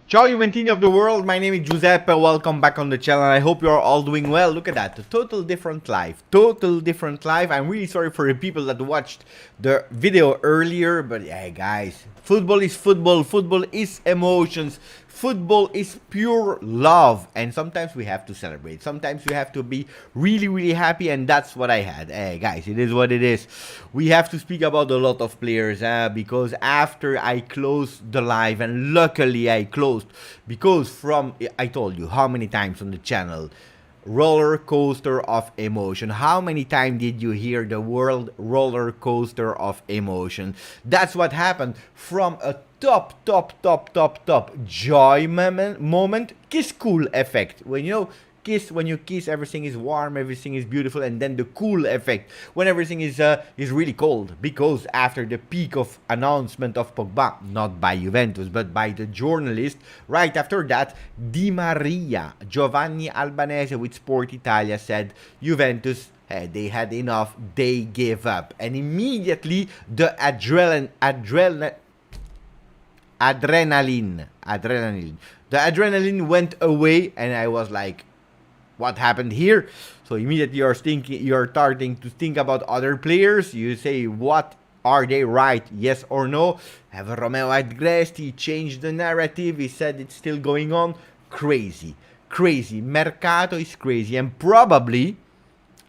Ciao Juventini of the world, my name is Giuseppe, welcome back on the channel. I hope you're all doing well. Look at that, a total different life. I'm really sorry for the people that watched the video earlier, but yeah guys, football is football, football is emotions, football is pure love, and sometimes we have to celebrate, sometimes we have to be really happy, and that's what I had. Hey guys, it is what it is. We have to speak about a lot of players because after I closed the live, and luckily I closed, because I told you how many times on the channel, roller coaster of emotion. How many times did you hear the word roller coaster of emotion? That's what happened from a top joy moment, kiss cool effect. When when you kiss, everything is warm, everything is beautiful, and then the cool effect when everything is really cold, because after the peak of announcement of Pogba, not by Juventus but by the journalist, right after that, Di Maria, Giovanni Albanese with Sport Italia said Juventus, they had enough, they gave up, and immediately the adrenaline went away, and I was like, what happened here? So immediately you're starting to think about other players. You say, what are they, right? Yes or no? Have Romeo Agresti changed the narrative? He said it's still going on. Crazy. Mercato is crazy, and probably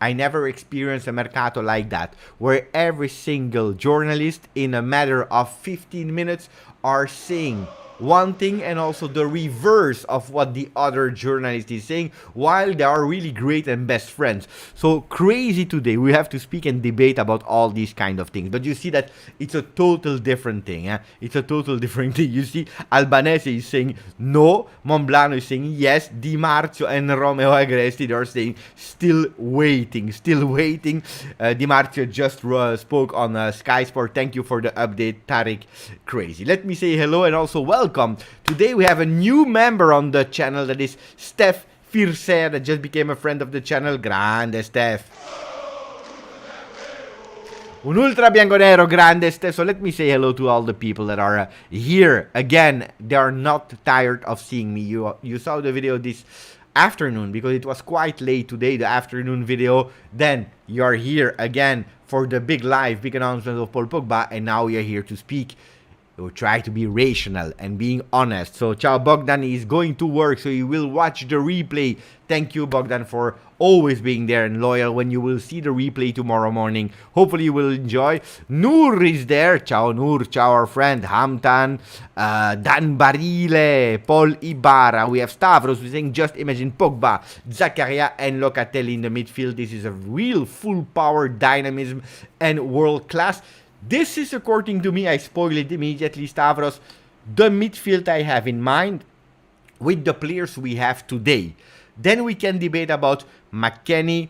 I never experienced a Mercato like that, where every single journalist in a matter of 15 minutes are saying one thing and also the reverse of what the other journalist is saying, while they are really great and best friends. So crazy today. We have to speak and debate about all these kind of things, but you see that it's a total different thing. It's a total different thing. You see, Albanese is saying no, Monblano is saying yes, Di Marzio and Romeo Agresti, they are saying still waiting. Di Marzio just spoke on Sky Sport. Thank you for the update, Tariq. Crazy. Let me say hello and also welcome. Today we have a new member on the channel, that is Steph Firser, that just became a friend of the channel. Grande Steph. Un ultra bianconero, grande Steph. So let me say hello to all the people that are here. Again, they are not tired of seeing me. You saw the video this afternoon because it was quite late today, the afternoon video. Then you're here again for the big live, big announcement of Paul Pogba, and now you're here to speak. We'll try to be rational and being honest. So Ciao Bogdan is going to work, so you will watch the replay. Thank you, Bogdan, for always being there and loyal when you will see the replay tomorrow morning. Hopefully you will enjoy. Noor is there. Ciao Noor, ciao our friend. Hamtan, Dan Barile, Paul Ibarra. We have Stavros who's saying, just imagine Pogba, Zakaria and Locatelli in the midfield. This is a real full power dynamism and world class. This is, according to me, I spoil it immediately, Stavros, the midfield I have in mind with the players we have today. Then we can debate about McKennie,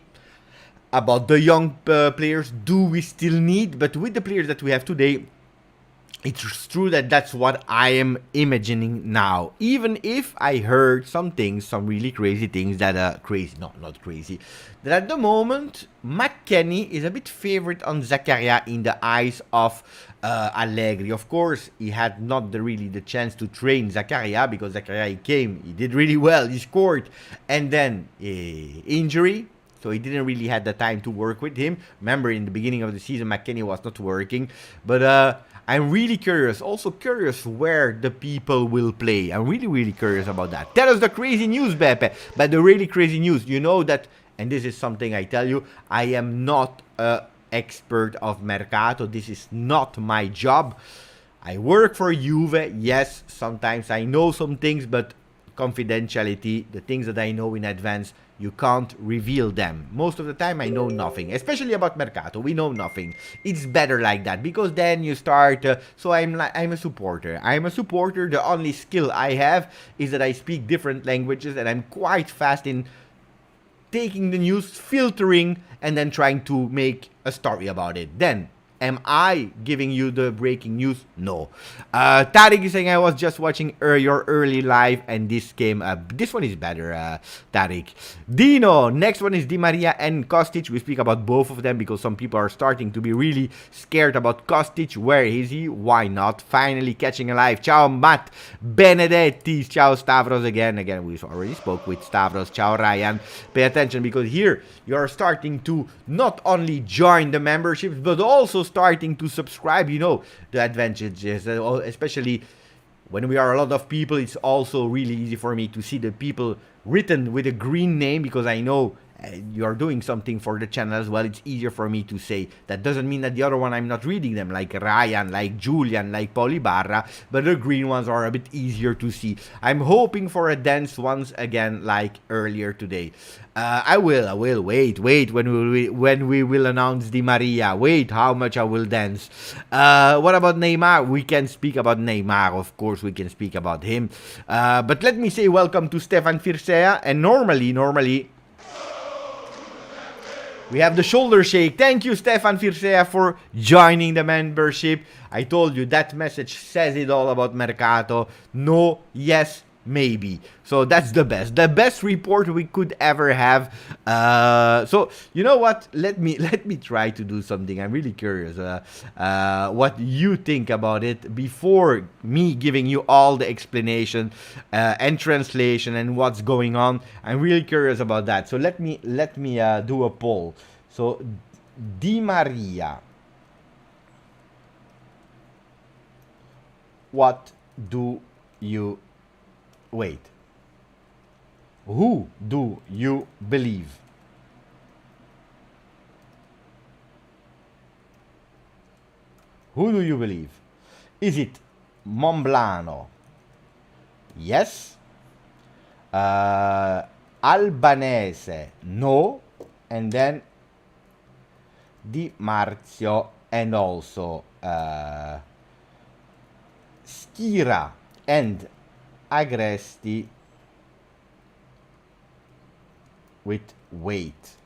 about the young players, do we still need? But with the players that we have today, it's true that that's what I am imagining now. Even if I heard some things, some really crazy things that are crazy, no, not crazy, that at the moment, McKennie is a bit favorite on Zakaria in the eyes of Allegri. Of course, he had not really the chance to train Zakaria, because Zakaria, he came, he did really well, he scored, and then injury. So he didn't really have the time to work with him. Remember, in the beginning of the season, McKennie was not working. But I'm really curious. Also curious where the people will play. I'm really curious about that. Tell us the crazy news, Beppe. But the really crazy news, you know that, and this is something I tell you, I am not an expert of Mercato. This is not my job. I work for Juve. Yes, sometimes I know some things, but confidentiality, the things that I know in advance, you can't reveal them. Most of the time I know nothing, especially about Mercato. We know nothing. It's better like that, because then you start so I'm a supporter. The only skill I have is that I speak different languages, and I'm quite fast in taking the news, filtering, and then trying to make a story about it. Then Am I giving you the breaking news? No. Tariq is saying, I was just watching your early live and this came up. This one is better, Tariq. Dino, next one is Di Maria and Kostic. We speak about both of them because some people are starting to be really scared about Kostic. Where is he? Why not? Finally catching alive. Ciao, Matt Benedetti. Ciao, Stavros again. Again, we already spoke with Stavros. Ciao, Ryan. Pay attention because here you're starting to not only join the memberships, but also starting to subscribe. You know, the advantages, especially when we are a lot of people, it's also really easy for me to see the people written with a green name because I know you're doing something for the channel as well. It's easier for me to say. That doesn't mean that the other one I'm not reading them, like Ryan, like Julian, like Polibarra, but the green ones are a bit easier to see. I'm hoping for a dance once again like earlier today. I will wait when we will announce Di Maria. Wait, how much I will dance. What about Neymar? We can speak about Neymar, of course we can speak about him. But let me say welcome to Stefan Firsea, and normally we have the shoulder shake. Thank you, Stefan Firsea, for joining the membership. I told you that message says it all about Mercato. No, yes, maybe. So that's the best report we could ever have. So you know what? Let me try to do something. I'm really curious what you think about it before me giving you all the explanation and translation and what's going on. I'm really curious about that. So let me do a poll. So Di Maria, what do you wait? Who do you believe? Who do you believe? Is it Momblano? Yes. Albanese? No. And then Di Marzio and also Schira and Agresti with weight.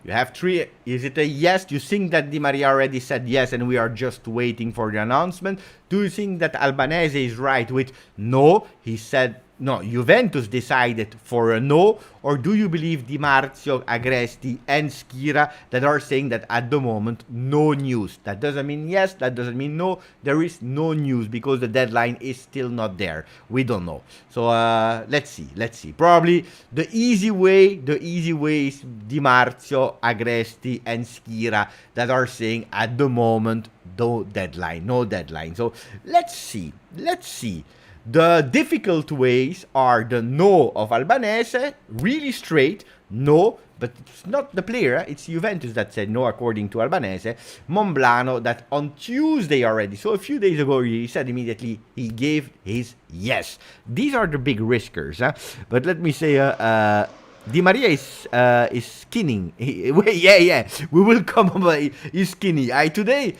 You have three. Is it a yes? Do you think that Di Maria already said yes and we are just waiting for the announcement? Do you think that Albanese is right with no? He said no. Juventus decided for a no. Or do you believe Di Marzio, Agresti and Schira that are saying that at the moment no news? That doesn't mean yes, that doesn't mean no. There is no news because the deadline is still not there. We don't know. So let's see. Probably the easy way is Di Marzio, Agresti and Schira that are saying at the moment no deadline. So let's see. The difficult ways are the no of Albanese, really straight, no, but it's not the player, it's Juventus that said no according to Albanese. Momblano, that on Tuesday already, so a few days ago, he said immediately he gave his yes. These are the big riskers, but let me say, Di Maria is skinny. Yeah. We will come up. He's skinny. Today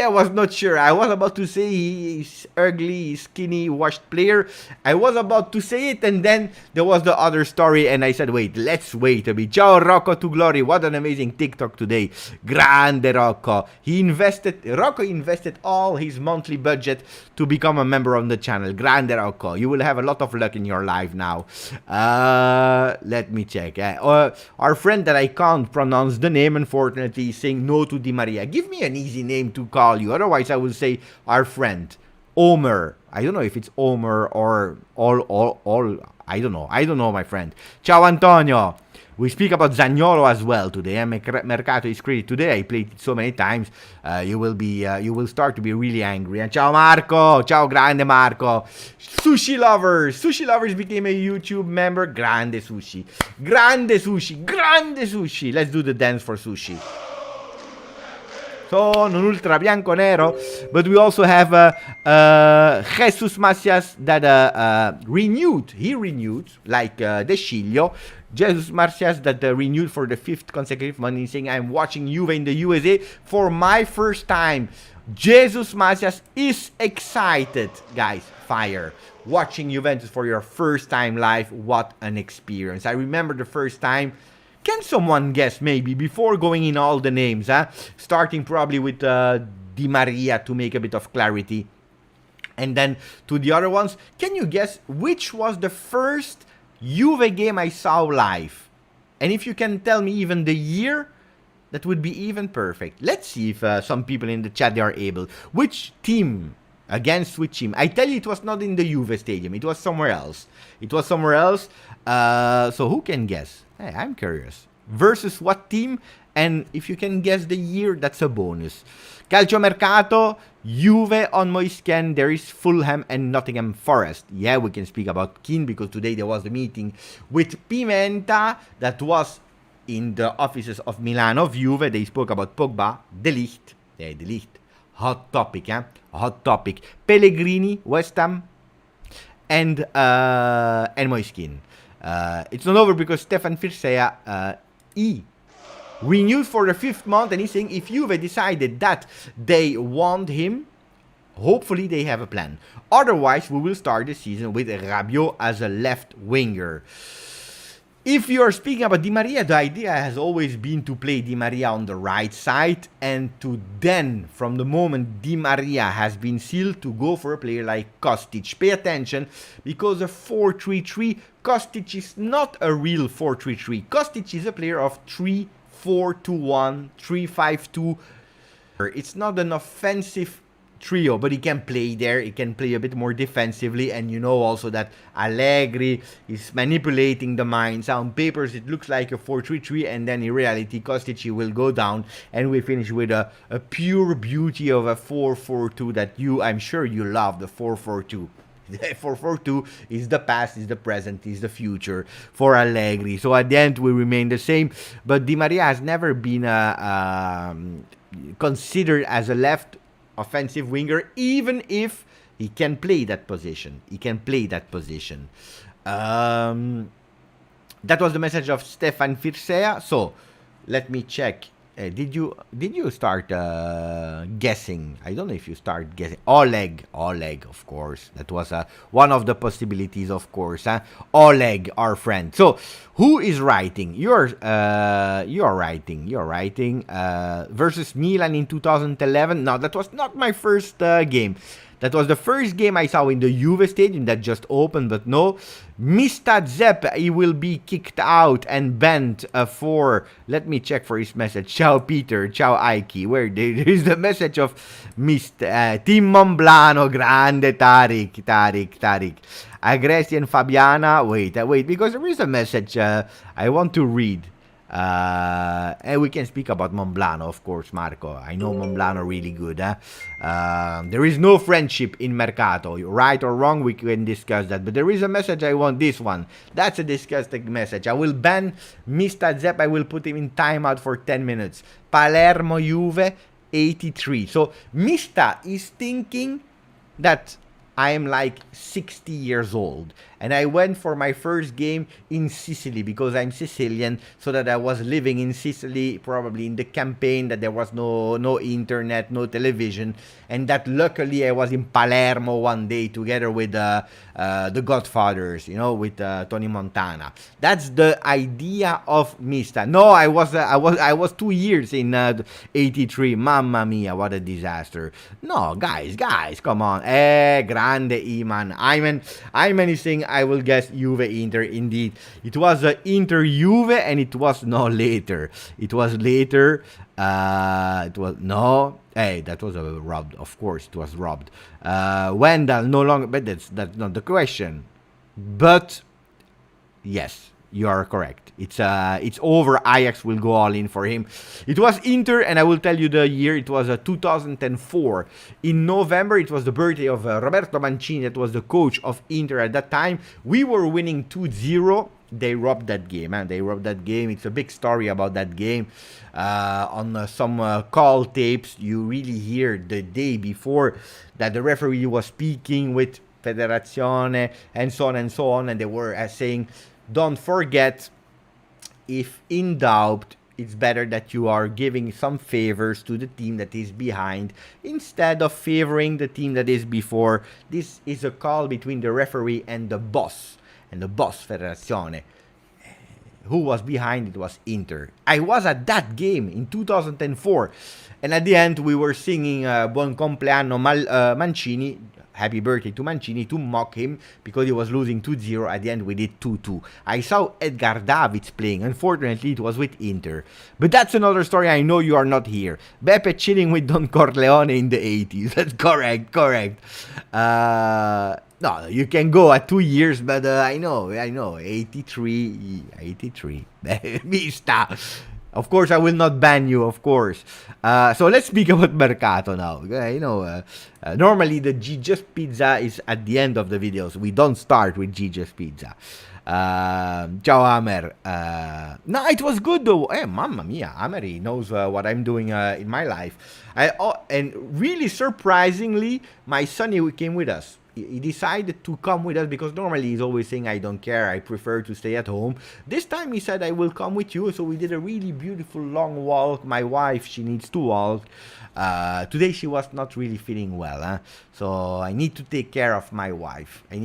I was not sure. I was about to say he's ugly, skinny, washed player. I was about to say it, and then there was the other story, and I said, wait, let's wait a bit. Ciao Rocco to glory. What an amazing TikTok today. Grande Rocco. Rocco invested all his monthly budget to become a member on the channel. Grande Rocco. You will have a lot of luck in your life now. Let me check. Our friend that I can't pronounce the name, unfortunately, is saying no to Di Maria. Give me an easy name to call you. Otherwise, I will say our friend Omer. I don't know if it's Omer or all. I don't know, my friend. Ciao Antonio. We speak about Zaniolo as well today. Mercato is crazy. Today I played it so many times. You will start to be really angry. And ciao Marco. Ciao grande Marco. Sushi lovers became a YouTube member. Grande sushi. Let's do the dance for sushi. So, non ultra bianco nero, but we also have Jesus Macias that renewed. He renewed, like De Sciglio. Jesus Macias that renewed for the 5th consecutive month. He's saying, I'm watching Juve in the USA for my first time. Jesus Macias is excited. Guys, fire. Watching Juventus for your first time live. What an experience. I remember the first time. Can someone guess, maybe, before going in all the names, starting probably with Di Maria to make a bit of clarity, and then to the other ones, can you guess which was the first Juve game I saw live? And if you can tell me even the year, that would be even perfect. Let's see if some people in the chat, they are able. Which team? Against which team? I tell you, it was not in the Juve stadium. It was somewhere else. It was somewhere else. So who can guess? Hey, I'm curious. Versus what team? And if you can guess the year, that's a bonus. Calcio Mercato, Juve on my scan. There is Fulham and Nottingham Forest. Yeah, we can speak about Keane because today there was a meeting with Pimenta that was in the offices of Milan of Juve. They spoke about Pogba, De Ligt. Yeah, De Ligt. Hot topic, hot topic. Pellegrini, West Ham, and Moiskin. It's not over because Stefan Firsea, he renewed for the 5th month, and he's saying if Juve decided that they want him, hopefully they have a plan. Otherwise, we will start the season with Rabiot as a left winger. If you are speaking about Di Maria, the idea has always been to play Di Maria on the right side and to then, from the moment Di Maria has been sealed, to go for a player like Kostic. Pay attention, because a 4-3-3, Kostic is not a real 4-3-3. Kostic is a player of 3-4-2-1, 3-5-2. It's not an offensive trio, but he can play there. He can play a bit more defensively, and you know also that Allegri is manipulating the minds. On papers it looks like a 4-3-3, and then in reality Kostic will go down, and we finish with a pure beauty of a 4-4-2 that I'm sure you love, the 4-4-2. 4-4-2 is the past, is the present, is the future for Allegri. So at the end we remain the same, but Di Maria has never been considered as a left offensive winger, even if he can play that position. That was the message of Stefan Firsea. So let me check. Did you start guessing? I don't know if you start guessing. Oleg, of course. That was one of the possibilities, of course. Oleg, our friend. So who is writing? You're writing. Versus Milan in 2011. No, that was not my first game. That was the first game I saw in the Juve stadium that just opened, but no. Mista Zep, he will be kicked out and banned for, let me check for his message. Ciao Peter, ciao Aiki. Where there is the message of Mr. Team Monblano, grande Tarik. Agressi and Fabiana, wait, because there is a message I want to read. And we can speak about Monblano, of course, Marco. I know Monblano really good. There is no friendship in Mercato. Right or wrong, we can discuss that. But there is a message I want, this one. That's a disgusting message. I will ban Mr. Zepp. I will put him in timeout for 10 minutes. Palermo Juve, 83. So Mista is thinking that I am like 60 years old, and I went for my first game in Sicily because I'm Sicilian, so that I was living in Sicily, probably in the campaign that there was no internet, no television, and that luckily I was in Palermo one day together with the Godfathers, with Tony Montana. That's the idea of Mista. No, I was 2 years in 83. Mamma mia, what a disaster. No, guys, come on. Grande Iman. Iman is saying I will guess Juve Inter. Indeed, it was Inter Juve, and it was later. It was later. It was no. Hey, that was robbed. Of course, it was robbed. Wendell no longer. But that's not the question. But yes, you are correct. It's over. Ajax will go all in for him. It was Inter, and I will tell you the year. It was 2004. In November, it was the birthday of Roberto Mancini. That was the coach of Inter at that time. We were winning 2-0. They robbed that game, man. They robbed that game. It's a big story about that game. On some call tapes, you really hear the day before that the referee was speaking with Federazione and so on, and they were saying, don't forget, if in doubt, it's better that you are giving some favors to the team that is behind instead of favoring the team that is before. This is a call between the referee and the boss, Federazione. who was behind it was Inter. I was at that game in 2004. And at the end, we were singing Buon compleanno Mancini, happy birthday to Mancini, to mock him because he was losing 2-0. At the end, we did 2-2. I saw Edgar Davids playing. Unfortunately, it was with Inter. But that's another story. I know you are not here. Beppe chilling with Don Corleone in the 80s. That's correct. No, you can go at 2 years, but I know. 83. Vista. Of course, I will not ban you, of course. So let's speak about Mercato now. Normally the Just Pizza is at the end of the videos. We don't start with Just Pizza. Ciao, Amer. No, it was good though. Mamma mia, Amer, he knows what I'm doing in my life. And really surprisingly, my son, he came with us. He decided to come with us because normally he's always saying, I don't care, I prefer to stay at home. This time he said, I will come with you. So we did a really beautiful long walk. My wife, she needs to walk. Today she was not really feeling well. So I need to take care of my wife. I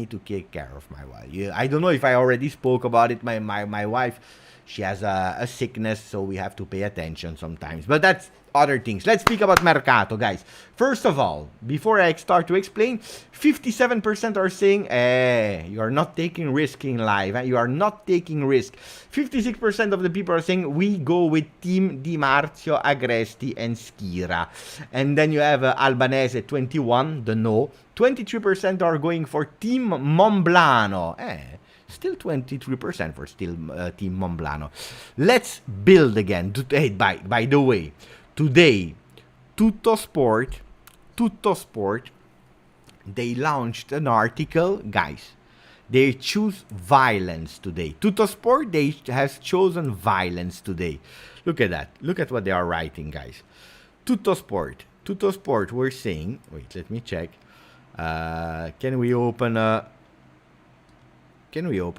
don't know if I already spoke about it. My wife, she has a sickness, so we have to pay attention sometimes. But that's other things. Let's speak about Mercato, guys. First of all, before I start to explain, 57% are saying, you are not taking risk in life. You are not taking risk. 56% of the people are saying, we go with Team Di Marzio, Agresti, and Schira. And then you have Albanese, 21, the no. 23% are going for Team Monblano. Still 23% for Team Monblano. Let's build again. By the way, today, Tutto Sport, they launched an article, guys. They choose violence today. Tutto Sport, they has chosen violence today. Look at that. Look at what they are writing, guys. Tutto Sport, we're saying. Wait, let me check. Can we open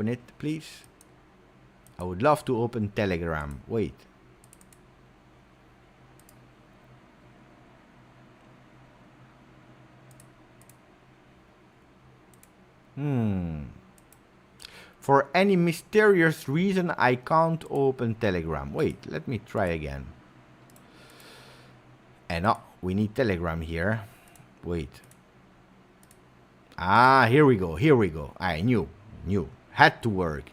it, please? I would love to open Telegram. Wait. For any mysterious reason, I can't open Telegram. Wait, let me try again. No, we need Telegram here. Wait. Here we go. I knew. Had to work.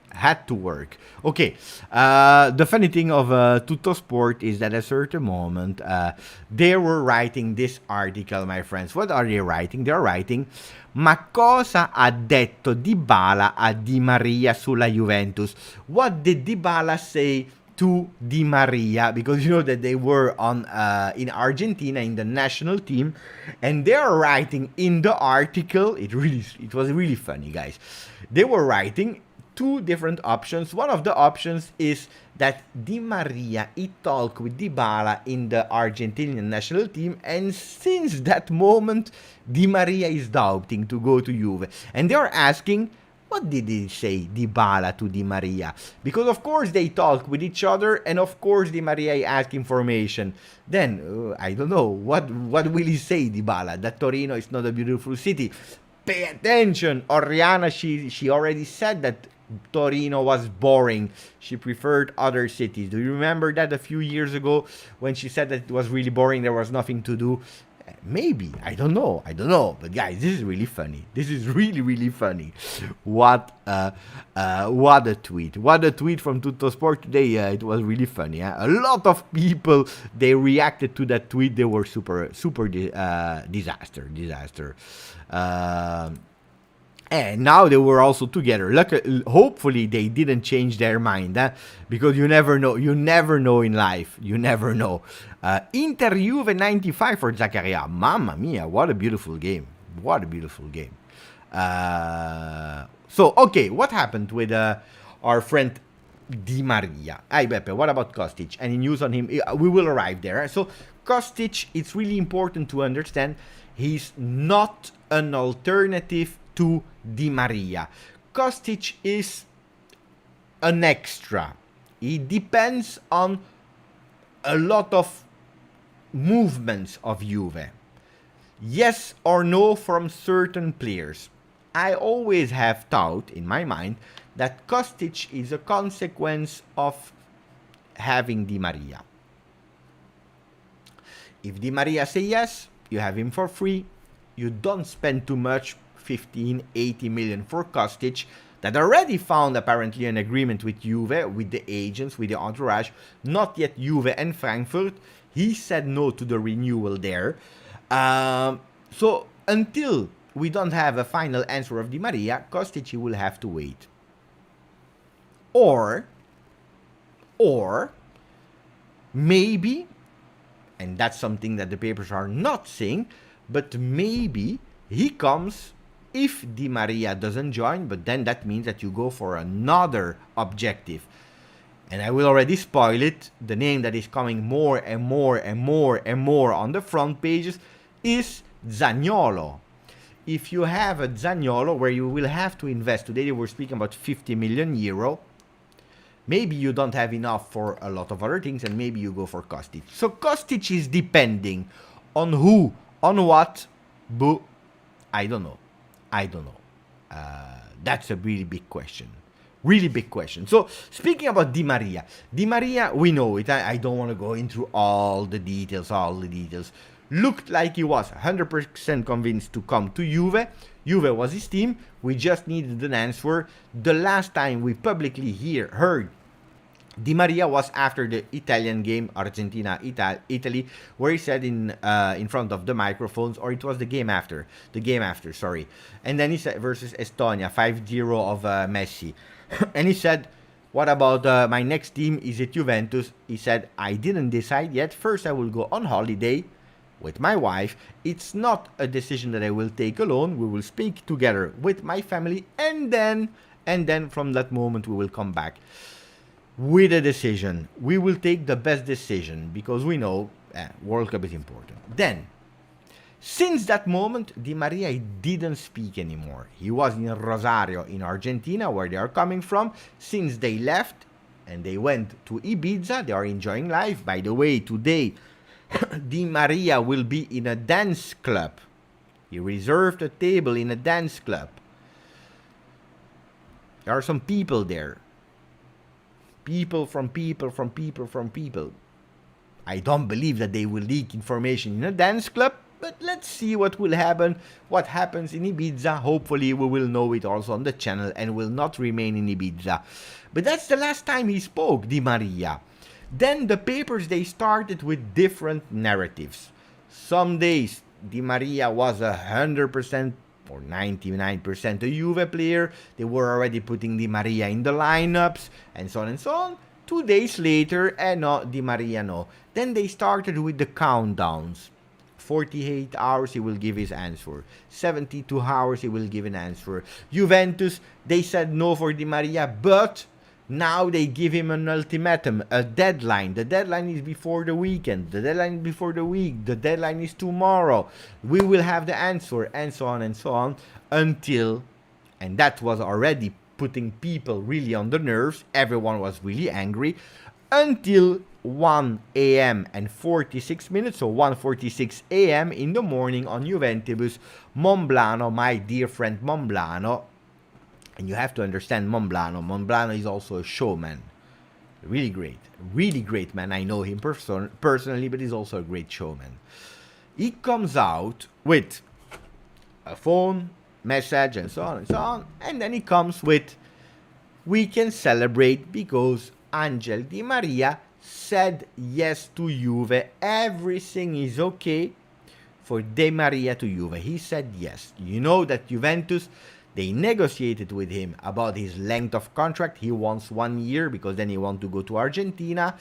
Okay. The funny thing of Tutto Sport is that at a certain moment, they were writing this article, my friends. What are they writing? They're writing, ma cosa ha detto Dybala a Di Maria sulla Juventus? What did Dybala say to Di Maria? Because you know that they were on in Argentina in the national team, and they are writing in the article. It was really funny, guys. They were writing two different options. One of the options is that Di Maria, he talked with Dybala in the Argentinian national team, and since that moment, Di Maria is doubting to go to Juve. And they are asking, what did he say, Dybala, to Di Maria? Because of course they talk with each other, and of course Di Maria asked information. Then, I don't know, what will he say, Dybala? That Torino is not a beautiful city. Pay attention. Oriana, she already said that Torino was boring. She preferred other cities. Do you remember that a few years ago when she said that it was really boring, there was nothing to do? Maybe. I don't know. But guys, this is really funny. This is really funny. What a tweet. What a tweet from Tutto Sport today. It was really funny. A lot of people, they reacted to that tweet. They were super disaster. And now they were also together. Hopefully they didn't change their mind, because you never know. You never know in life. You never know. Inter Juve 95 for Zaccaria. Mamma mia, what a beautiful game. So, okay, what happened with our friend Di Maria? Hey, Beppe, what about Kostic? Any news on him? We will arrive there. So, Kostic, it's really important to understand, he's not an alternative to Di Maria. Kostic is an extra. He depends on a lot of movements of Juve. Yes or no from certain players. I always have thought, in my mind, that Kostic is a consequence of having Di Maria. If Di Maria say yes, you have him for free. You don't spend too much, 15, 80 million for Kostic, that already found apparently an agreement with Juve, with the agents, with the entourage, not yet Juve and Frankfurt. He said no to the renewal there. So until we don't have a final answer of Di Maria, Kostic will have to wait. Or maybe, and that's something that the papers are not saying, but maybe he comes if Di Maria doesn't join, but then that means that you go for another objective. And I will already spoil it. The name that is coming more and more and more and more on the front pages is Zaniolo. If you have a Zaniolo where you will have to invest, today we're speaking about 50 million euro, maybe you don't have enough for a lot of other things, and maybe you go for Kostic. So Kostic is depending on who, on what, but I don't know. That's a really big question. Really big question. So, speaking about Di Maria, we know it. I don't want to go into all the details. Looked like he was 100% convinced to come to Juve. Juve was his team. We just needed an answer. The last time we publicly heard Di Maria was after the Italian game, Argentina-Italy, where he said in front of the microphones, or it was the game after, sorry. And then he said versus Estonia, 5-0 of Messi. And he said, what about my next team? Is it Juventus? He said, I didn't decide yet. First I will go on holiday with my wife. It's not a decision that I will take alone. We will speak together with my family, and then from that moment we will come back with a decision. We will take the best decision because we know World Cup is important. Then, since that moment, Di Maria didn't speak anymore. He was in Rosario in Argentina, where they are coming from. Since they left and they went to Ibiza, they are enjoying life. By the way, today Di Maria will be in a dance club. He reserved a table in a dance club. There are some people there. People. I don't believe that they will leak information in a dance club, but let's see what will happen, what happens in Ibiza. Hopefully we will know it also on the channel and will not remain in Ibiza. But that's the last time he spoke, Di Maria. Then the papers, they started with different narratives. Some days Di Maria was 100% or 99% a Juve player. They were already putting Di Maria in the lineups, and so on and so on. 2 days later, no, Di Maria no. Then they started with the countdowns. 48 hours he will give his answer. 72 hours he will give an answer. Juventus, they said no for Di Maria, but now they give him an ultimatum, a deadline. The deadline is before the weekend. The deadline is before the week. The deadline is tomorrow. We will have the answer, and so on, until, and that was already putting people really on the nerves. Everyone was really angry. Until 1 a.m. and 46 minutes, so 1:46 a.m. in the morning on Juventus, Monblano, my dear friend Monblano, and you have to understand Monblano is also a showman. Really great man. I know him personally, but he's also a great showman. He comes out with a phone message and so on, and then he comes with, we can celebrate because Angel Di Maria said yes to Juve. Everything is okay for Di Maria to Juve. He said yes. You know that Juventus, they negotiated with him about his length of contract. He wants 1 year because then he wants to go to Argentina.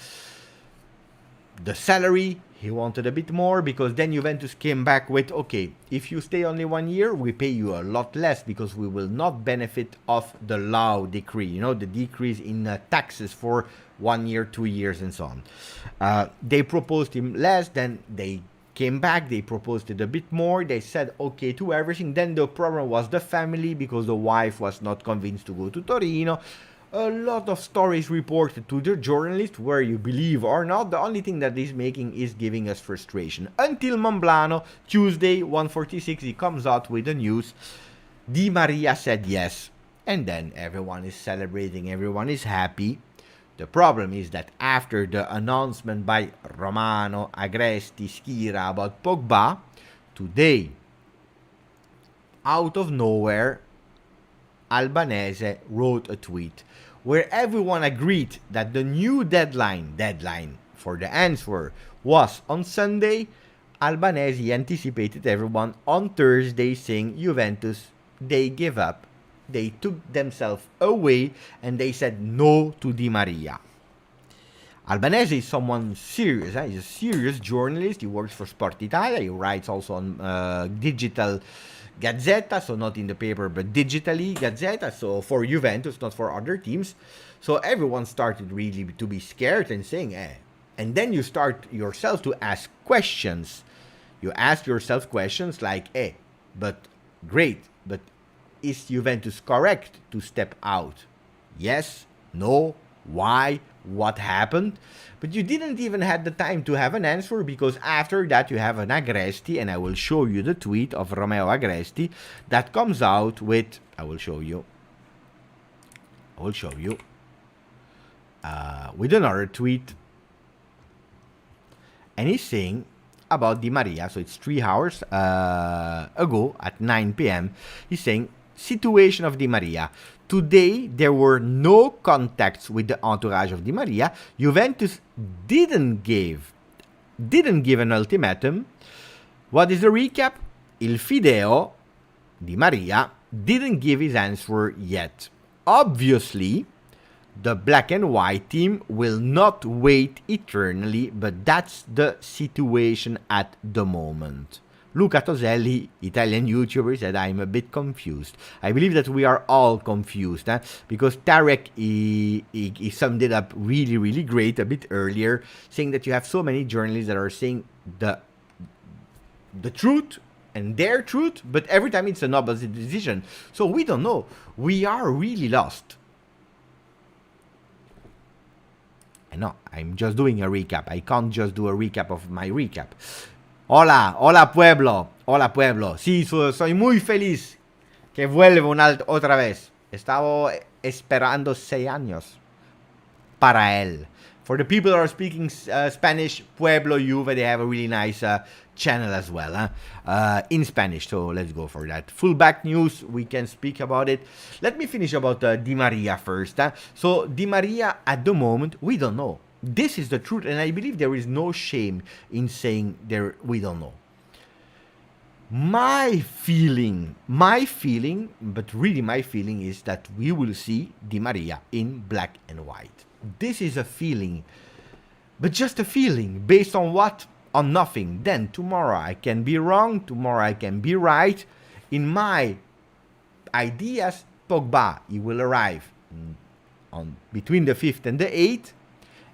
The salary, he wanted a bit more because then Juventus came back with, okay, if you stay only 1 year, we pay you a lot less because we will not benefit of the law decree, you know, the decrease in taxes for 1 year, 2 years, and so on. They proposed him less, then they came back, they proposed it a bit more, they said okay to everything. Then the problem was the family because the wife was not convinced to go to Torino. A lot of stories reported to the journalist, where you believe or not, the only thing that is making is giving us frustration. Until Monblano, Tuesday, 1:46, he comes out with the news. Di Maria said yes, and then everyone is celebrating, everyone is happy. The problem is that after the announcement by Romano, Agresti, Schira about Pogba, today, out of nowhere, Albanese wrote a tweet where everyone agreed that the new deadline for the answer was on Sunday. Albanese anticipated everyone on Thursday, saying Juventus, they give up. They took themselves away and they said no to Di Maria. Albanese is someone serious. He's a serious journalist. He works for Sport Italia. He writes also on digital Gazzetta, so not in the paper but digitally Gazzetta, so for Juventus, not for other teams. So everyone started really to be scared and saying, and then you start yourself to ask questions. You ask yourself questions like, but great, but is Juventus correct to step out? Yes, no, why, what happened? But you didn't even have the time to have an answer, because after that you have an Agresti, and I will show you the tweet of Romeo Agresti that comes out with, I will show you with another tweet, and he's saying about Di Maria, so it's 3 hours ago at 9 p.m. He's saying, situation of Di Maria. Today, there were no contacts with the entourage of Di Maria. Juventus didn't give an ultimatum. What is the recap? Il Fideo, Di Maria, didn't give his answer yet. Obviously, the black and white team will not wait eternally, but that's the situation at the moment. Luca Toselli, Italian YouTuber, said, I'm a bit confused. I believe that we are all confused, because Tarek, he summed it up really, really great a bit earlier, saying that you have so many journalists that are saying the truth and their truth, but every time it's an opposite decision. So we don't know. We are really lost. I know, I'm just doing a recap. I can't just do a recap of my recap. Hola pueblo. Sí, soy muy feliz que vuelva otra vez. Estaba esperando 6 años para él. For the people that are speaking Spanish, Pueblo Juve, they have a really nice channel as well, in Spanish. So let's go for that. Fullback news, we can speak about it. Let me finish about Di Maria first. So Di Maria, at the moment, we don't know. This is the truth, and I believe there is no shame in saying we don't know. My feeling, but really my feeling is that we will see Di Maria in black and white. This is a feeling, but just a feeling. Based on what? On nothing. Then tomorrow I can be wrong, tomorrow I can be right. In my ideas, Pogba, he will arrive on between the 5th and the 8th.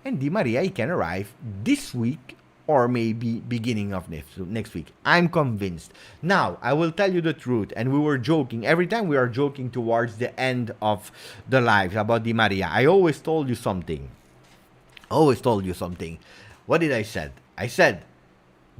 And Di Maria, he can arrive this week or maybe beginning of next week. I'm convinced. Now, I will tell you the truth, and we were joking. Every time we are joking towards the end of the lives about Di Maria, I always told you something. What did I say? I said,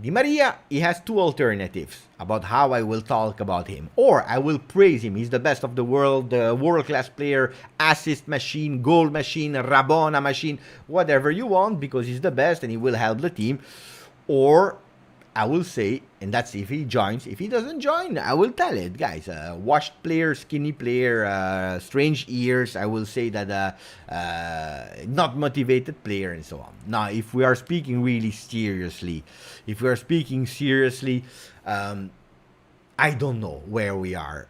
Di Maria, he has 2 alternatives about how I will talk about him. Or I will praise him. He's the best of the world, the world-class player, assist machine, goal machine, Rabona machine, whatever you want, because he's the best and he will help the team. Or I will say, and that's if he joins. If he doesn't join, I will tell it, guys. Washed player, skinny player, strange ears. I will say that not motivated player and so on. Now, if we are speaking really seriously, I don't know where we are.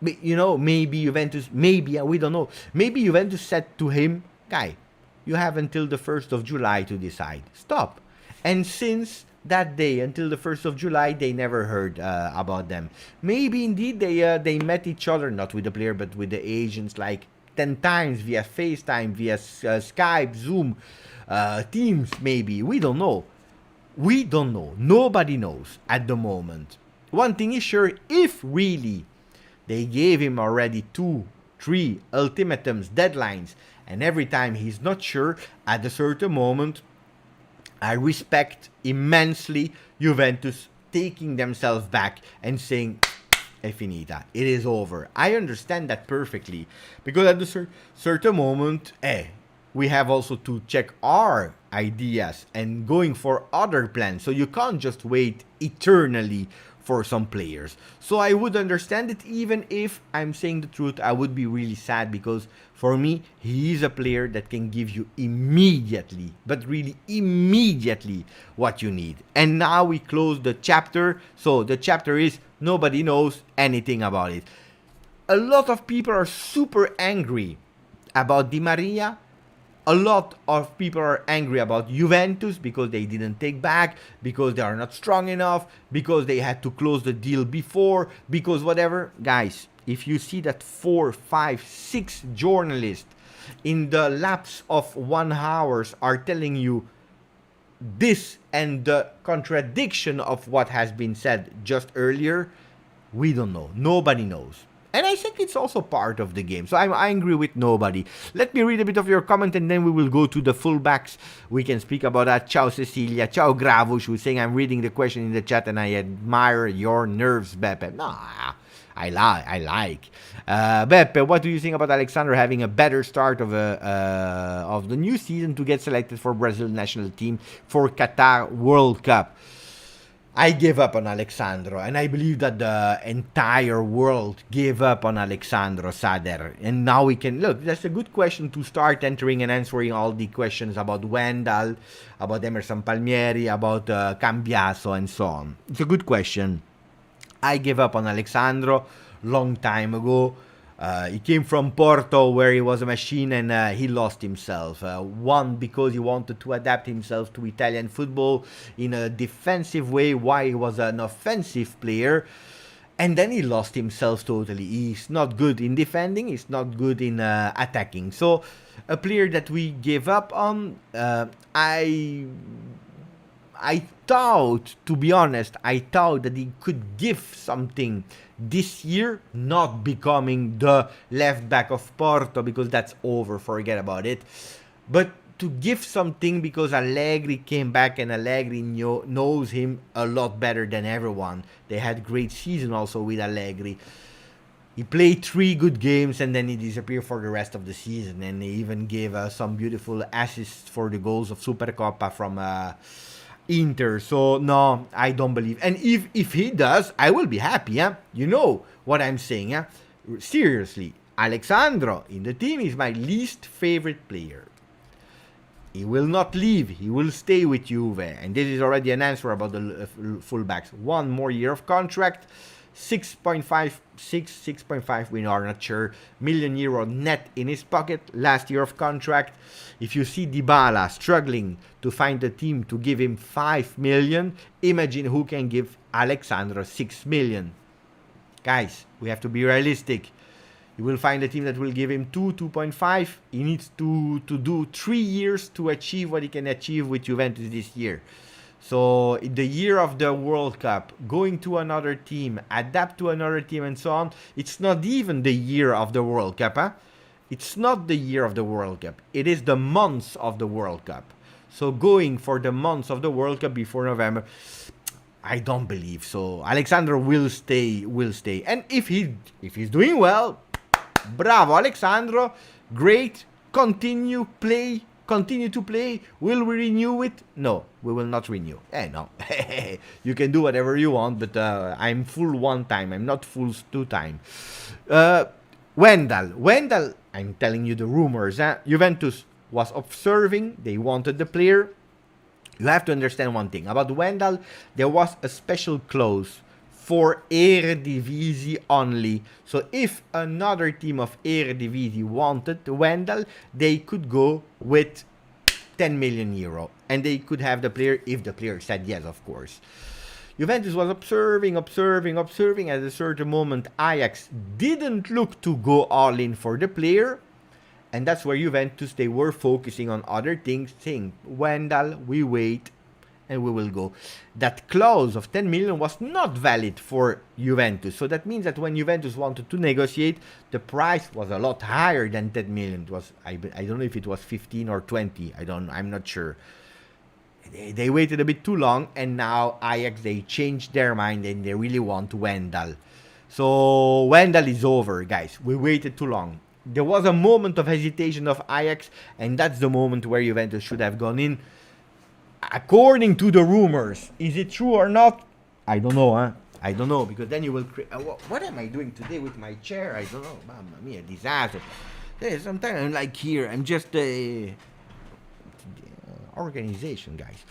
Maybe Juventus, we don't know. Maybe Juventus said to him, guy, you have until the 1st of July to decide. Stop. And since that day until the 1st of July, they never heard about them. Maybe indeed they met each other, not with the player, but with the agents, like 10 times via FaceTime, via Skype, Zoom, Teams, maybe. We don't know. Nobody knows at the moment. One thing is sure, if really they gave him already 2, 3 ultimatums, deadlines, and every time he's not sure, at a certain moment, I respect immensely Juventus taking themselves back and saying, è finita. It is over. I understand that perfectly. Because at a certain moment, we have also to check our ideas and going for other plans. So you can't just wait eternally for some players. So I would understand it, even if I'm saying the truth, I would be really sad, because for me, he is a player that can give you immediately, but really immediately, what you need. And now we close the chapter. So the chapter is nobody knows anything about it. A lot of people are super angry about Di Maria. A lot of people are angry about Juventus because they didn't take back, because they are not strong enough, because they had to close the deal before, because whatever. Guys, if you see that 4, 5, 6 journalists in the lapse of 1 hour are telling you this and the contradiction of what has been said just earlier, we don't know. Nobody knows. And I think it's also part of the game. So I'm angry with nobody. Let me read a bit of your comment, and then we will go to the fullbacks. We can speak about that. Ciao Cecilia. Ciao Gravush, who's saying, I'm reading the question in the chat and I admire your nerves, Beppe. Nah, I like. Beppe, what do you think about Alexandro having a better start of the new season to get selected for Brazil national team for Qatar World Cup? I gave up on Alexandro, and I believe that the entire world gave up on Alexandro Sader. And now we can look. That's a good question to start entering and answering all the questions about Wendell, about Emerson Palmieri, about Cambiaso, and so on. It's a good question. I gave up on Alexandro long time ago. He came from Porto, where he was a machine, and he lost himself. One, because he wanted to adapt himself to Italian football in a defensive way, while he was an offensive player. And then he lost himself totally. He's not good in defending. He's not good in attacking. So a player that we gave up on, I thought, to be honest, I thought that he could give something this year, not becoming the left back of Porto, because that's over, forget about it. But to give something, because Allegri came back, and Allegri knows him a lot better than everyone. They had great season also with Allegri. He played 3 good games and then he disappeared for the rest of the season, and he even gave some beautiful assists for the goals of Supercoppa from Inter. So no, I don't believe. And if he does, I will be happy. You know what I'm saying. Seriously, Alexandro in the team is my least favorite player. He will not leave. He will stay with Juve. And this is already an answer about the fullbacks. 1 more year of contract. 6.5, we are not sure, million euro net in his pocket, last year of contract. If you see Dybala struggling to find a team to give him 5 million, imagine who can give Alexandro 6 million. Guys, we have to be realistic. You will find a team that will give him 2.5. He needs to do 3 years to achieve what he can achieve with Juventus this year. So the year of the World Cup, going to another team, adapt to another team, and so on, it's not even the year of the World Cup. It's not the year of the World Cup. It is the months of the World Cup. So going for the months of the World Cup before November, I don't believe so. Alexandro will stay. And if he's doing well, bravo Alexandro, great, continue to play. Will we renew it? No, we will not renew. No. You can do whatever you want, but I'm full 1 time. I'm not full 2 time. Wendell, I'm telling you the rumors. Juventus was observing. They wanted the player. You have to understand one thing. About Wendell, there was a special clause for Eredivisie only. So if another team of Eredivisie wanted Wendell, they could go with 10 million euro. And they could have the player if the player said yes, of course. Juventus was observing. At a certain moment, Ajax didn't look to go all in for the player. And that's where Juventus, they were focusing on other things, saying, Wendell, we wait and we will go. That clause of 10 million was not valid for Juventus. So that means that when Juventus wanted to negotiate, the price was a lot higher than 10 million. It was, I don't know if it was 15 or 20. I'm not sure. They waited a bit too long, and now Ajax, they changed their mind and they really want Wendell. So Wendell is over, guys. We waited too long. There was a moment of hesitation of Ajax, and that's the moment where Juventus should have gone in. According to the rumors, is it true or not? I don't know, huh? I don't know, because then you will create. What am I doing today with my chair? I don't know. Mamma mia, disaster. Sometimes I'm like here. I'm just organization, guys.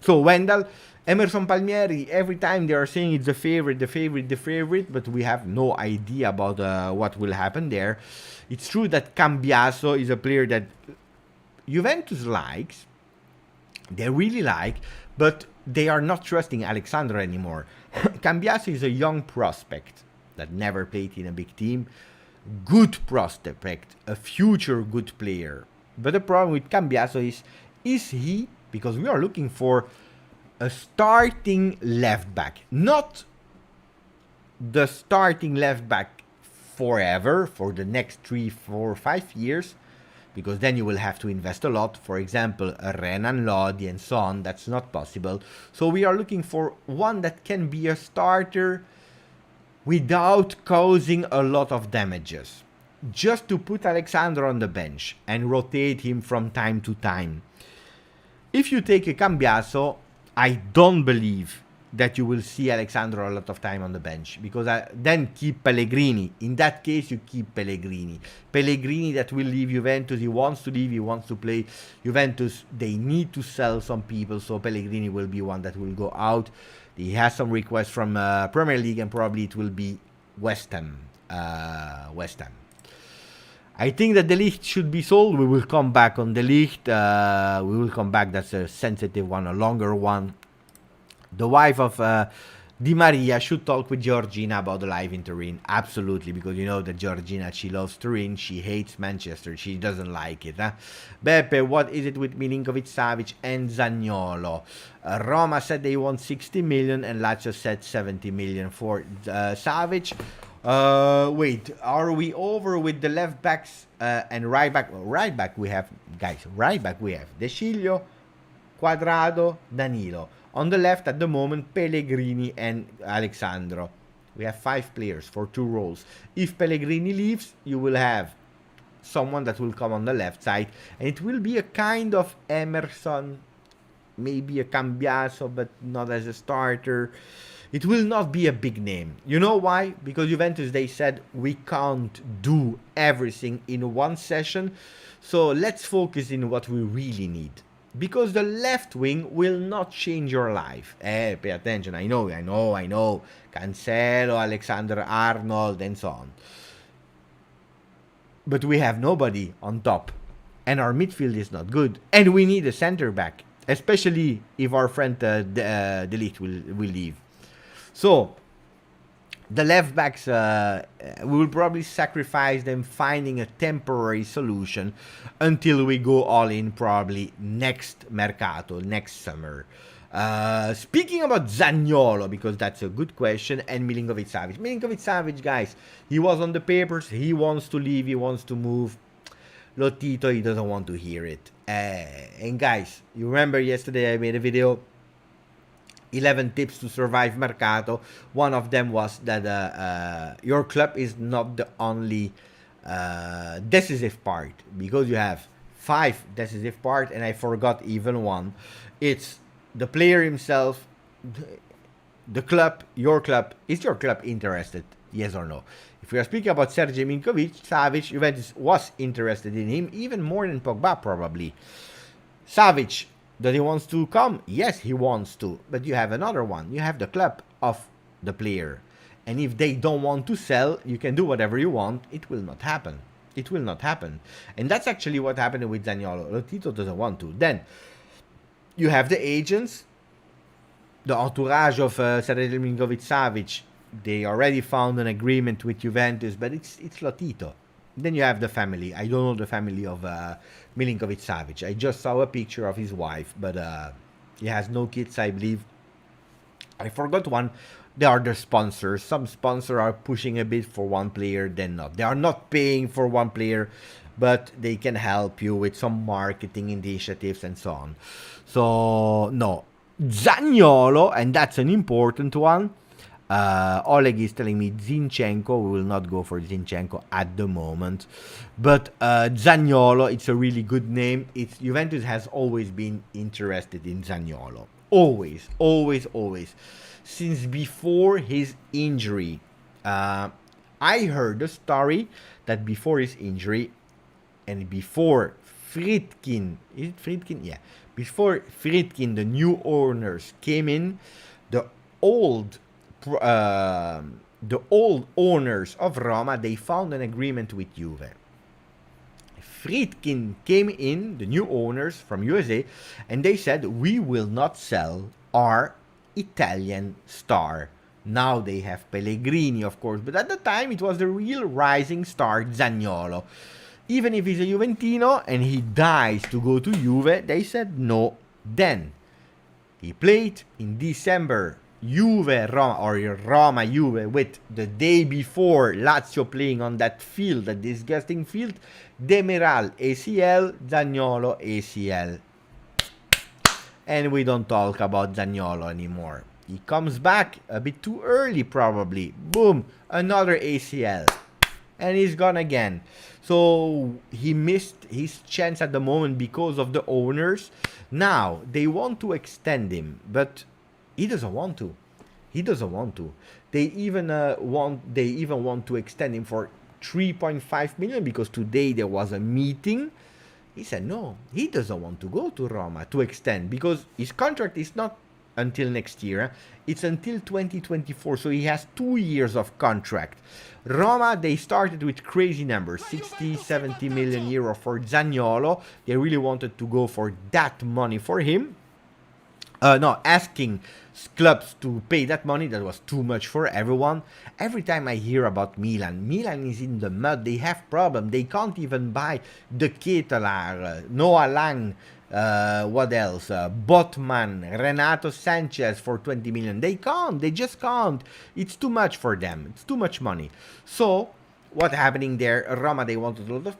So Wendell, Emerson Palmieri. Every time they are saying it's the favorite, but we have no idea about what will happen there. It's true that Cambiaso is a player that Juventus likes. They really like, but they are not trusting Alexandro anymore. Cambiaso is a young prospect that never played in a big team. Good prospect, a future good player. But the problem with Cambiaso is he, because we are looking for a starting left back. Not the starting left back forever, for the next 3, 4, 5 years, because then you will have to invest a lot. For example, Renan Lodi and so on. That's not possible. So we are looking for one that can be a starter without causing a lot of damages. Just to put Alexandro on the bench and rotate him from time to time. If you take a Cambiaso, I don't believe that you will see Alexandro a lot of time on the bench, because then keep Pellegrini. In that case, you keep Pellegrini. Pellegrini that will leave Juventus. He wants to leave. He wants to play Juventus. They need to sell some people, so Pellegrini will be one that will go out. He has some requests from Premier League, and probably it will be West Ham. I think that De Ligt should be sold. We will come back on De Ligt. We will come back. That's a sensitive one, a longer one. The wife of Di Maria should talk with Georgina about the life in Turin. Absolutely, because you know that Georgina, she loves Turin. She hates Manchester. She doesn't like it. Huh? Beppe, what is it with Milinkovic-Savic and Zaniolo? Roma said they want 60 million and Lazio said 70 million for Savic. Wait, are we over with the left backs and right back? Well, right back we have, guys, right back we have De Sciglio, Quadrado, Danilo. On the left at the moment, Pellegrini and Alexandro. We have 5 players for 2 roles. If Pellegrini leaves, you will have someone that will come on the left side. And it will be a kind of Emerson, maybe a Cambiaso, but not as a starter. It will not be a big name. You know why? Because Juventus, they said, we can't do everything in one session. So let's focus in what we really need. Because the left wing will not change your life. Pay attention. I know. Cancelo, Alexander-Arnold, and so on. But we have nobody on top. And our midfield is not good. And we need a center back. Especially if our friend De Ligt will leave. So, the left backs, we will probably sacrifice them finding a temporary solution until we go all in probably next Mercato, next summer. Speaking about Zaniolo, because that's a good question, and Milinkovic-Savic. Milinkovic-Savic, guys, he was on the papers. He wants to leave. He wants to move. Lotito, he doesn't want to hear it. And guys, you remember yesterday I made a video 11 tips to survive Mercato. One of them was that your club is not the only decisive part, because you have 5 decisive part, and I forgot even one. It's the player himself, the club, your club. Is your club interested? Yes or no? If we are speaking about Sergej Milinkovic-Savic, Juventus was interested in him even more than Pogba probably. Savic, does he wants to come? Yes, he wants to. But you have another one. You have the club of the player. And if they don't want to sell, you can do whatever you want. It will not happen. It will not happen. And that's actually what happened with Zaniolo. Lotito doesn't want to. Then, you have the agents. The entourage of Sergej Milinkovic-Savic. They already found an agreement with Juventus. But it's Lotito. Then you have the family. I don't know the family of Milinkovic-Savic. I just saw a picture of his wife, but he has no kids, I believe. I forgot one. They are the sponsors. Some sponsors are pushing a bit for one player, then not. They are not paying for one player, but they can help you with some marketing initiatives and so on. So, no. Zaniolo, and that's an important one. Oleg is telling me Zinchenko. We will not go for Zinchenko at the moment. But Zaniolo, it's a really good name. Juventus has always been interested in Zaniolo. Always, always, always. Since before his injury. I heard the story that before his injury and before Friedkin, is it Friedkin? Yeah. Before Friedkin, the new owners came in, the old owners of Roma, they found an agreement with Juve. Friedkin came in, the new owners from USA, and they said, we will not sell our Italian star. Now they have Pellegrini, of course, but at the time it was the real rising star, Zaniolo. Even if he's a Juventino and he dies to go to Juve, they said no. Then he played in December Juve-Roma, or Roma-Juve, with the day before Lazio playing on that field, that disgusting field, Demiral ACL, Zaniolo ACL. And we don't talk about Zaniolo anymore. He comes back a bit too early probably. Boom, another ACL. And he's gone again. So he missed his chance at the moment because of the owners. Now they want to extend him, but he doesn't want to. He doesn't want to. They even want to extend him for 3.5 million because today there was a meeting. He said no, he doesn't want to go to Roma to extend because his contract is not until next year. It's until 2024, so he has 2 years of contract. Roma, they started with crazy numbers, 60, 70 million euro for Zaniolo. They really wanted to go for that money for him. Asking clubs to pay that money, that was too much for everyone. Every time I hear about Milan is in the mud. They have problems. They can't even buy De Ketelaar, Noah Lang, what else? Botman, Renato Sanchez for 20 million. They can't. They just can't. It's too much for them. It's too much money. So what's happening there? Roma, they wanted a lot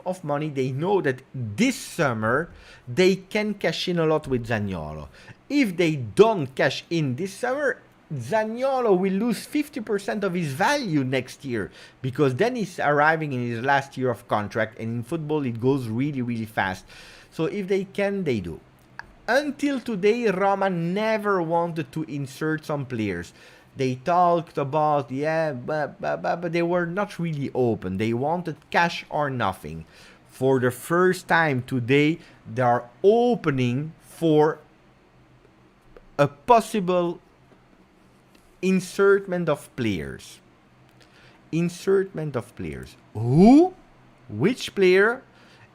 of money. They know that this summer they can cash in a lot with Zaniolo. If they don't cash in this summer, Zaniolo will lose 50% of his value next year because then he's arriving in his last year of contract, and in football it goes really, really fast. So if they can, they do. Until today, Roma never wanted to insert some players. They talked about, but they were not really open. They wanted cash or nothing. For the first time today, they are opening for a possible insertment of players. Insertment of players. Who? Which player?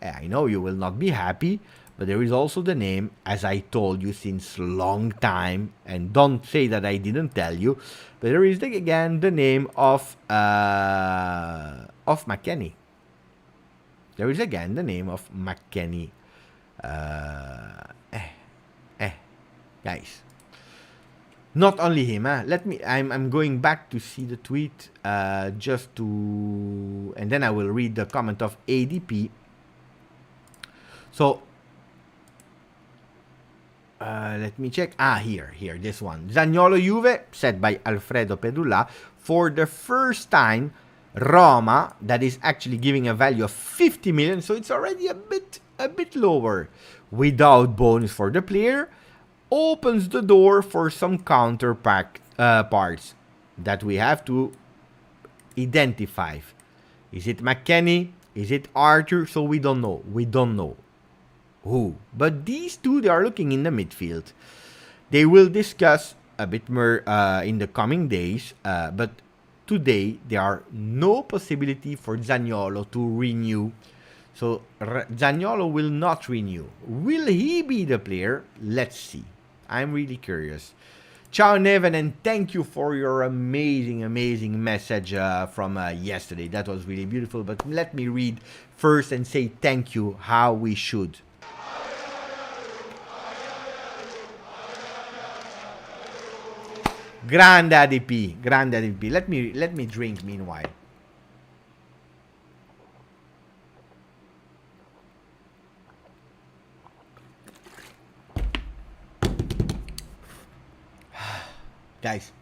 I know you will not be happy, but there is also the name, as I told you since long time, and don't say that I didn't tell you, but there is again the name of McKennie. There is again the name of McKennie. Guys. Not only him, I'm going back to see the tweet just to, and then I will read the comment of ADP. So let me check. Here, this one. Zaniolo Juve, said by Alfredo Pedula. For the first time, Roma, that is actually giving a value of 50 million, so it's already a bit lower, without bonus for the player, opens the door for some counterpart parts that we have to identify. Is it McKennie? Is it Arthur? So we don't know. We don't know who. But these two, they are looking in the midfield. They will discuss a bit more in the coming days. But today, there are no possibility for Zaniolo to renew. So Zaniolo will not renew. Will he be the player? Let's see. I'm really curious. Ciao Neven, and thank you for your amazing message from yesterday. That was really beautiful. But let me read first and say thank you how we should. Grande ADP, grande ADP. Let me drink meanwhile. Guys,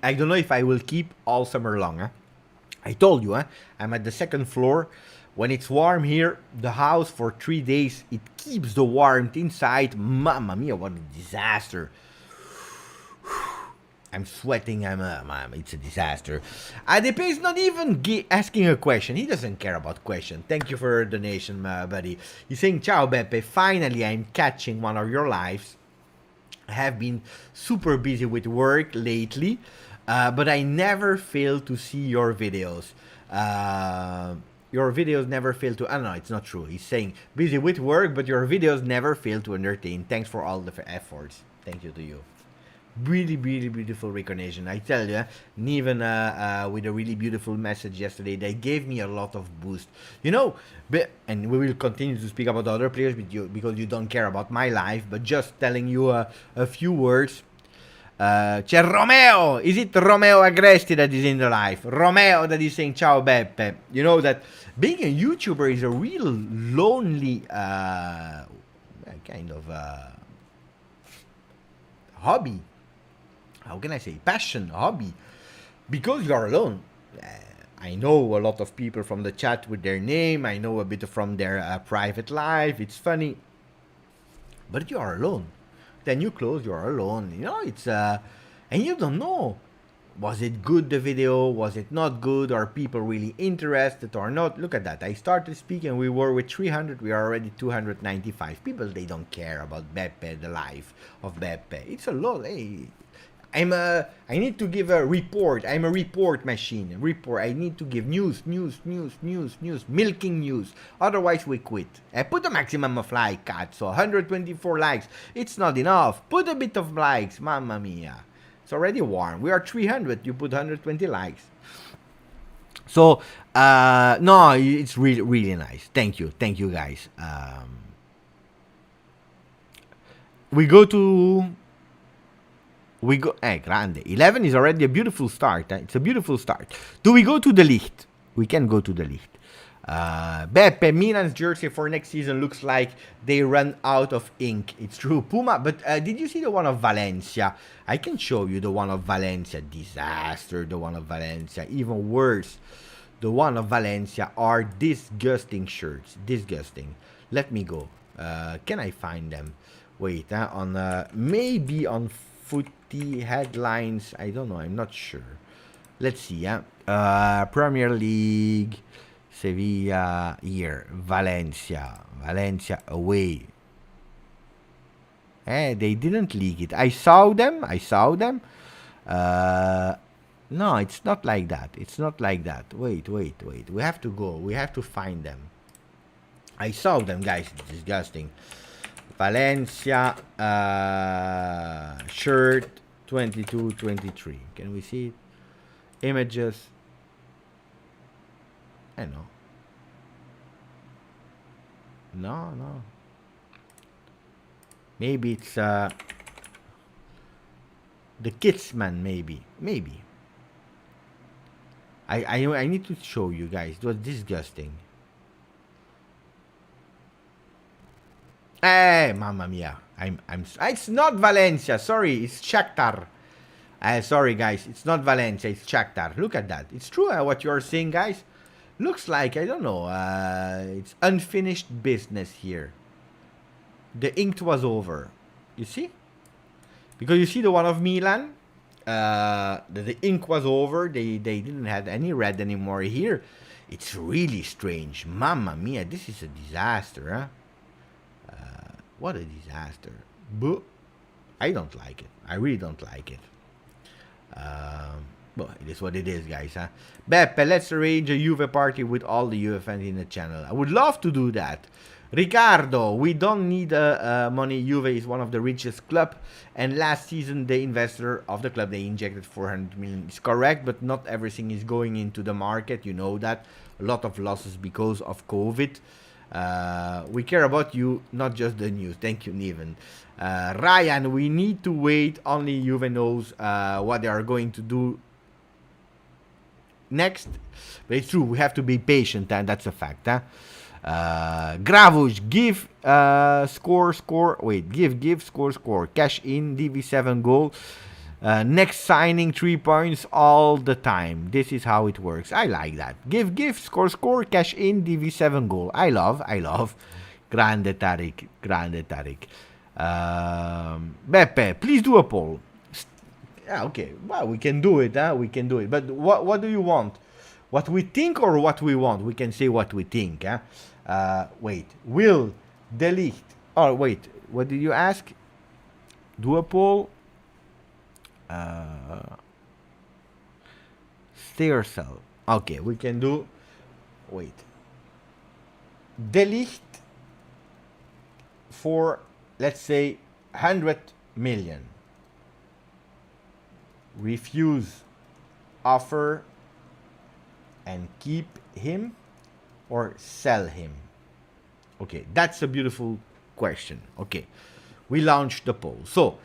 I don't know if I will keep all summer long. Huh? I told you, huh? I'm at the second floor. When it's warm here, the house for 3 days, it keeps the warmth inside. Mamma mia, what a disaster. I'm sweating. It's a disaster. ADP is not even asking a question. He doesn't care about question. Thank you for your donation, buddy. He's saying, Ciao, Beppe. Finally, I'm catching one of your lives. I have been super busy with work lately, but I never fail to see your videos. Your videos never fail to... no, it's not true. He's saying, busy with work, but your videos never fail to entertain. Thanks for all the efforts. Thank you to you. Really, really beautiful recognition. I tell you, and even with a really beautiful message yesterday, they gave me a lot of boost. You know, and we will continue to speak about other players with you because you don't care about my life, but just telling you a few words. C'è Romeo! Is it Romeo Agresti that is in the live? Romeo that is saying ciao Beppe. You know that being a YouTuber is a real lonely kind of hobby. How can I say? Passion, hobby. Because you are alone. I know a lot of people from the chat with their name. I know a bit from their private life. It's funny. But you are alone. Then you close, you are alone. You know, it's... and you don't know. Was it good, the video? Was it not good? Are people really interested or not? Look at that. I started speaking. We were with 300. We are already 295. People, they don't care about Beppe, the life of Beppe. It's a lot. Hey, I need to give a report. I'm a report machine. Report. I need to give news. Milking news. Otherwise, we quit. Put a maximum of like, cat. So 124 likes. It's not enough. Put a bit of likes. Mamma mia. It's already warm. We are 300. You put 120 likes. So, no, it's really, really nice. Thank you. Thank you, guys. We go, grande. 11 is already a beautiful start. It's a beautiful start. Do we go to De Ligt? We can go to De Ligt. Beppe, Milan's jersey for next season looks like they run out of ink. It's true. Puma, but did you see the one of Valencia? I can show you the one of Valencia. Disaster, the one of Valencia. Even worse, the one of Valencia are disgusting shirts. Disgusting. Let me go. Can I find them? Wait, on maybe on Footy headlines. I don't know. I'm not sure. Let's see. Premier League. Sevilla here. Valencia away. They didn't leak it. I saw them. No, it's not like that. It's not like that. Wait. We have to go. We have to find them. I saw them, guys. It's disgusting. Valencia shirt 22-23. Can we see it? Images. I know. No. Maybe it's the Kidsman. Maybe. I need to show you guys. It was disgusting. Hey, mamma mia. It's not Valencia. Sorry, it's Shakhtar. Sorry, guys. It's not Valencia. It's Shakhtar. Look at that. It's true what you're saying, guys. Looks like, I don't know, it's unfinished business here. The ink was over. You see? Because you see the one of Milan, the ink was over. They didn't have any red anymore here. It's really strange. Mamma mia, this is a disaster, huh? What a disaster. But I don't like it. I really don't like it. Well, it is what it is, guys, huh? Beppe, let's arrange a Juve party with all the Juve fans in the channel. I would love to do that. Ricardo, we don't need money. Juve is one of the richest club, and last season the investor of the club, they injected 400 million. It's correct, but not everything is going into the market. You know that. A lot of losses because of COVID. We care about you, not just the news. Thank you, Niven. Ryan, we need to wait. Only Juve knows what they are going to do next. But it's true, we have to be patient, and that's a fact, huh? Gravush, give score. Wait, give score. Cash in DV7 goal. Next signing 3 points all the time. This is how it works. I like that. Give, score, cash in, DV7 goal. I love. Grande Tariq. Beppe, please do a poll. Yeah, okay. Well, we can do it. We can do it. But what do you want? What we think or what we want? We can say what we think. Wait. Will De Ligt. Oh, wait. What did you ask? Do a poll. Stay or sell. Okay, we can do. Wait. De Ligt for, let's say, 100 million. Refuse offer and keep him or sell him? Okay, that's a beautiful question. Okay, we launched the poll. So,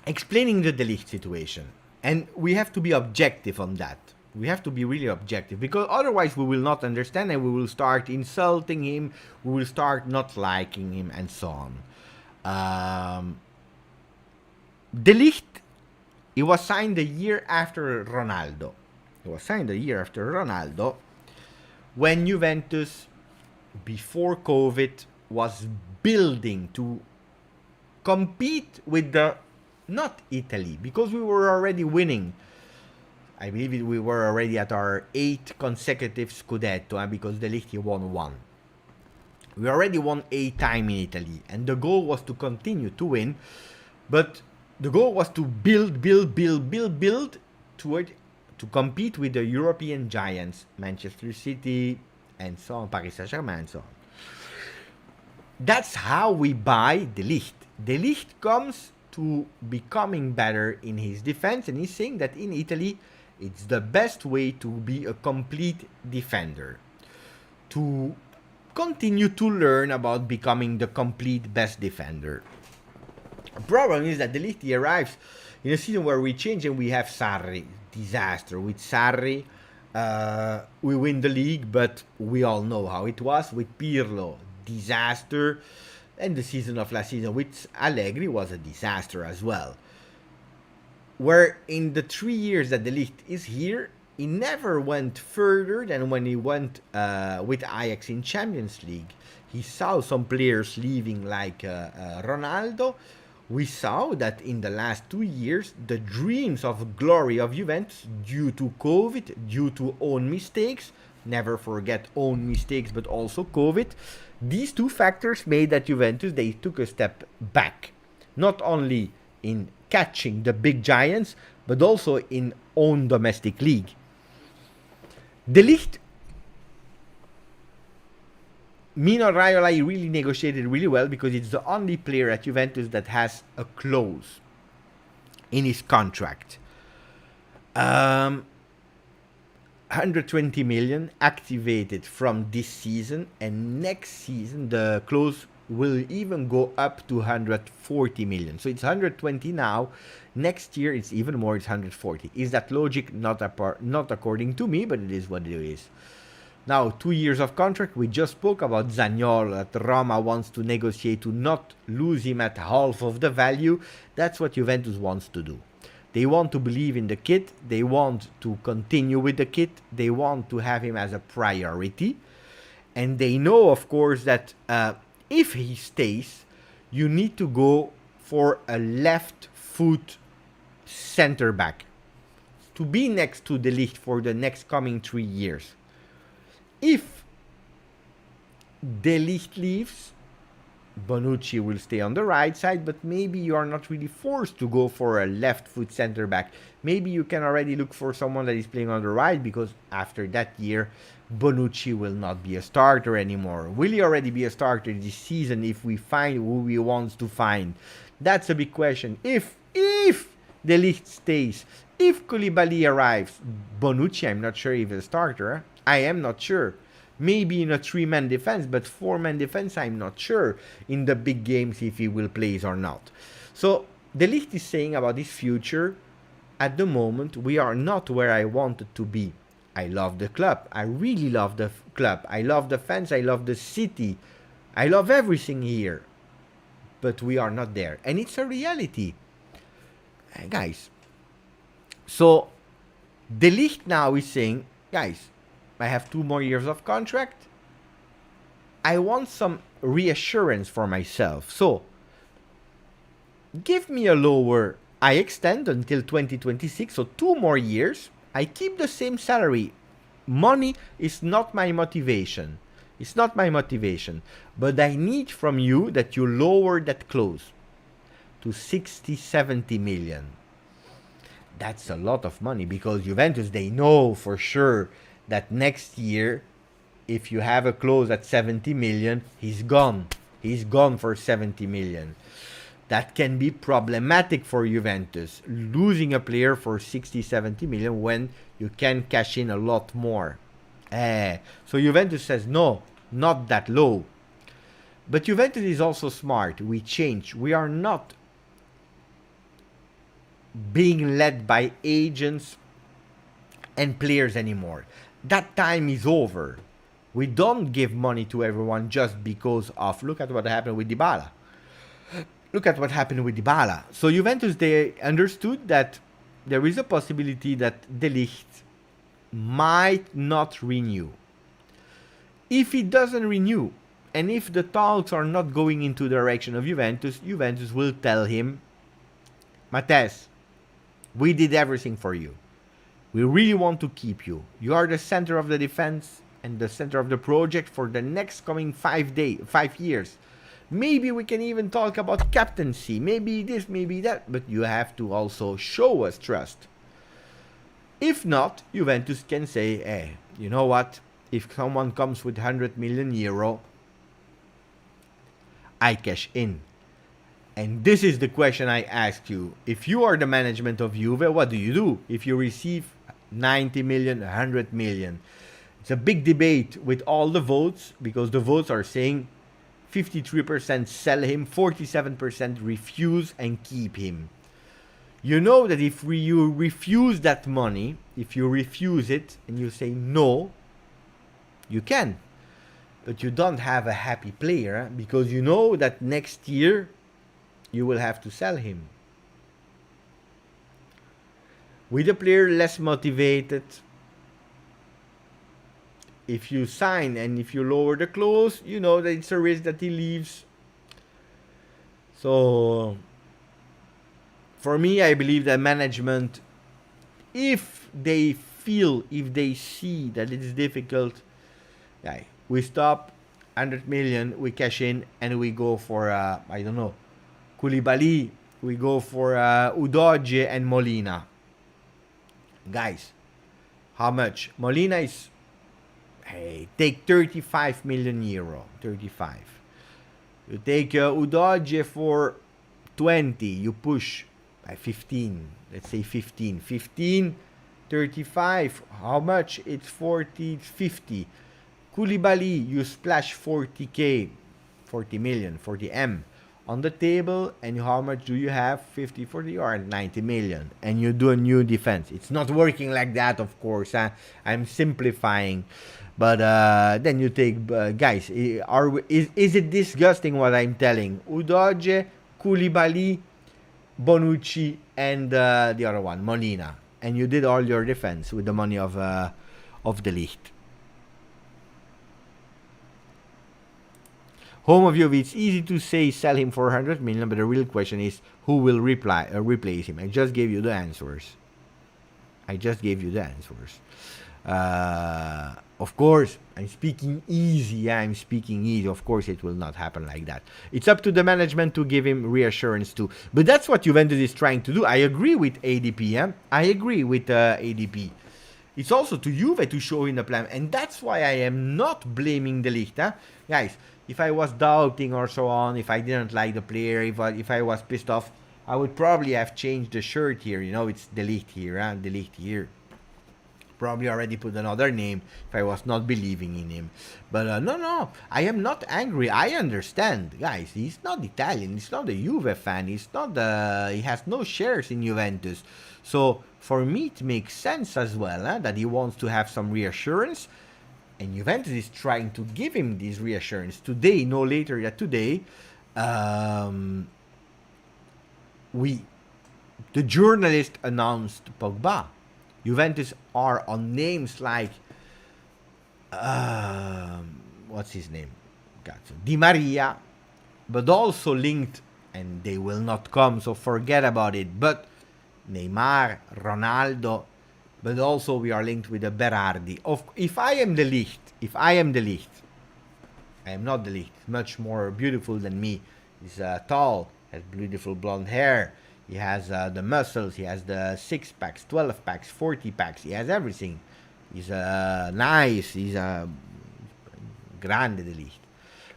explaining the De Ligt situation. And we have to be objective on that. We have to be really objective, because otherwise we will not understand and we will start insulting him, we will start not liking him, and so on. De Ligt, he was signed a year after Ronaldo. When Juventus, before COVID, was building to compete with the, not Italy, because we were already winning. I believe we were already at our 8th consecutive Scudetto, because De Ligt won 1. We already won 8 times in Italy, and the goal was to continue to win, but the goal was to build to compete with the European giants, Manchester City, and so on, Paris Saint-Germain, and so on. That's how we buy De Ligt. De Ligt comes to becoming better in his defense, and he's saying that in Italy, it's the best way to be a complete defender. To continue to learn about becoming the complete best defender. The problem is that De Ligt arrives in a season where we change and we have Sarri. Disaster. With Sarri, we win the league, but we all know how it was. With Pirlo, disaster. And the season of last season with Allegri was a disaster as well. Where in the 3 years that De Ligt is here, he never went further than when he went with Ajax in Champions League. He saw some players leaving like Ronaldo. We saw that in the last 2 years, the dreams of glory of Juventus, due to COVID, due to own mistakes, never forget own mistakes, but also COVID, these two factors made that Juventus, they took a step back. Not only in catching the big giants, but also in own domestic league. De Ligt, Mino Raiola really negotiated really well, because it's the only player at Juventus that has a clause in his contract. 120 million activated from this season, and next season the clause will even go up to 140 million. So it's 120 now. Next year it's even more, it's 140. Is that logic? Not according to me, but it is what it is. Now, 2 years of contract. We just spoke about Zaniolo, that Roma wants to negotiate to not lose him at half of the value. That's what Juventus wants to do. They want to believe in the kid. They want to continue with the kid. They want to have him as a priority. And they know, of course, that if he stays, you need to go for a left foot center back to be next to De Ligt for the next coming 3 years. If De Ligt leaves, Bonucci will stay on the right side, but maybe you are not really forced to go for a left foot center back. Maybe you can already look for someone that is playing on the right, because after that year, Bonucci will not be a starter anymore. Will he already be a starter this season if we find who we want to find? That's a big question. If De Ligt stays, if Koulibaly arrives, Bonucci, I'm not sure if he's a starter. I am not sure. Maybe in a 3-man defense, but 4-man defense, I'm not sure in the big games if he will play or not. So De Ligt is saying about his future, at the moment, we are not where I wanted to be. I love the club. I really love the club. I love the fans. I love the city. I love everything here. But we are not there. And it's a reality. Guys, so De Ligt now is saying, guys, I have 2 more years of contract. I want some reassurance for myself. So give me a lower. I extend until 2026, so 2 more years. I keep the same salary. Money is not my motivation. It's not my motivation. But I need from you that you lower that clause to 60, 70 million. That's a lot of money because Juventus, they know for sure that next year, if you have a clause at 70 million, he's gone. He's gone for 70 million. That can be problematic for Juventus, losing a player for 60, 70 million when you can cash in a lot more. So Juventus says, no, not that low. But Juventus is also smart. We change. We are not being led by agents and players anymore. That time is over. We don't give money to everyone just because of, look at what happened with Dybala. Look at what happened with Dybala. So Juventus, they understood that there is a possibility that De Ligt might not renew. If he doesn't renew, and if the talks are not going into the direction of Juventus, Juventus will tell him, Matthijs, we did everything for you. We really want to keep you. You are the center of the defense and the center of the project for the next coming 5 years. Maybe we can even talk about captaincy. Maybe this, maybe that. But you have to also show us trust. If not, Juventus can say, hey, you know what? If someone comes with 100 million euro, I cash in. And this is the question I ask you. If you are the management of Juve, what do you do? If you receive 90 million, 100 million. It's a big debate with all the votes because the votes are saying 53% sell him, 47% refuse and keep him. You know that if you refuse that money, if you refuse it and you say no, you can. But you don't have a happy player because you know that next year you will have to sell him. With a player less motivated, if you sign and if you lower the clause, you know that it's a risk that he leaves. So, for me, I believe that management, if they see that it is difficult, we stop 100 million, we cash in, and we go for, I don't know, Koulibaly, we go for Udogie and Molina. Guys, how much? Molina is, take 35 million euro. 35. You take Udogie for 20. You push by 15. Let's say 15. 15, 35. How much? It's 40, 50. Koulibaly, you splash 40k, 40 million, 40M on the table, and how much do you have? 50, 40 or 90 million, and you do a new defense. It's not working like that, of course. I'm simplifying, but then you take guys. Is it disgusting what I'm telling? Udogie, Koulibaly, Bonucci, and the other one, Molina, and you did all your defense with the money of De Ligt. Home of Juve, it's easy to say sell him for 100 million, but the real question is who will replace him. I just gave you the answers. Of course, I'm speaking easy. Of course, it will not happen like that. It's up to the management to give him reassurance too. But that's what Juventus is trying to do. I agree with ADP. ADP. It's also to Juve to show in the plan. And that's why I am not blaming De Ligt. Guys, if I was doubting or so on, if I didn't like the player, if I was pissed off, I would probably have changed the shirt here. You know, it's De Ligt here, De Ligt here. Probably already put another name if I was not believing in him. But no, I am not angry. I understand, guys. He's not Italian. He's not a Juve fan. He has no shares in Juventus. So for me, it makes sense as well that he wants to have some reassurance. And Juventus is trying to give him this reassurance. Today, no later than today, we the journalist announced Pogba. Juventus are on names like what's his name? Di Maria, but also linked, and they will not come, so forget about it. But Neymar, Ronaldo, but also we are linked with the Berardi. If I am De Ligt, I am not De Ligt. Much more beautiful than me. He's tall, has beautiful blonde hair. He has the muscles. He has the 6-packs, 12-packs, 40-packs. He has everything. He's nice. He's grande De Ligt.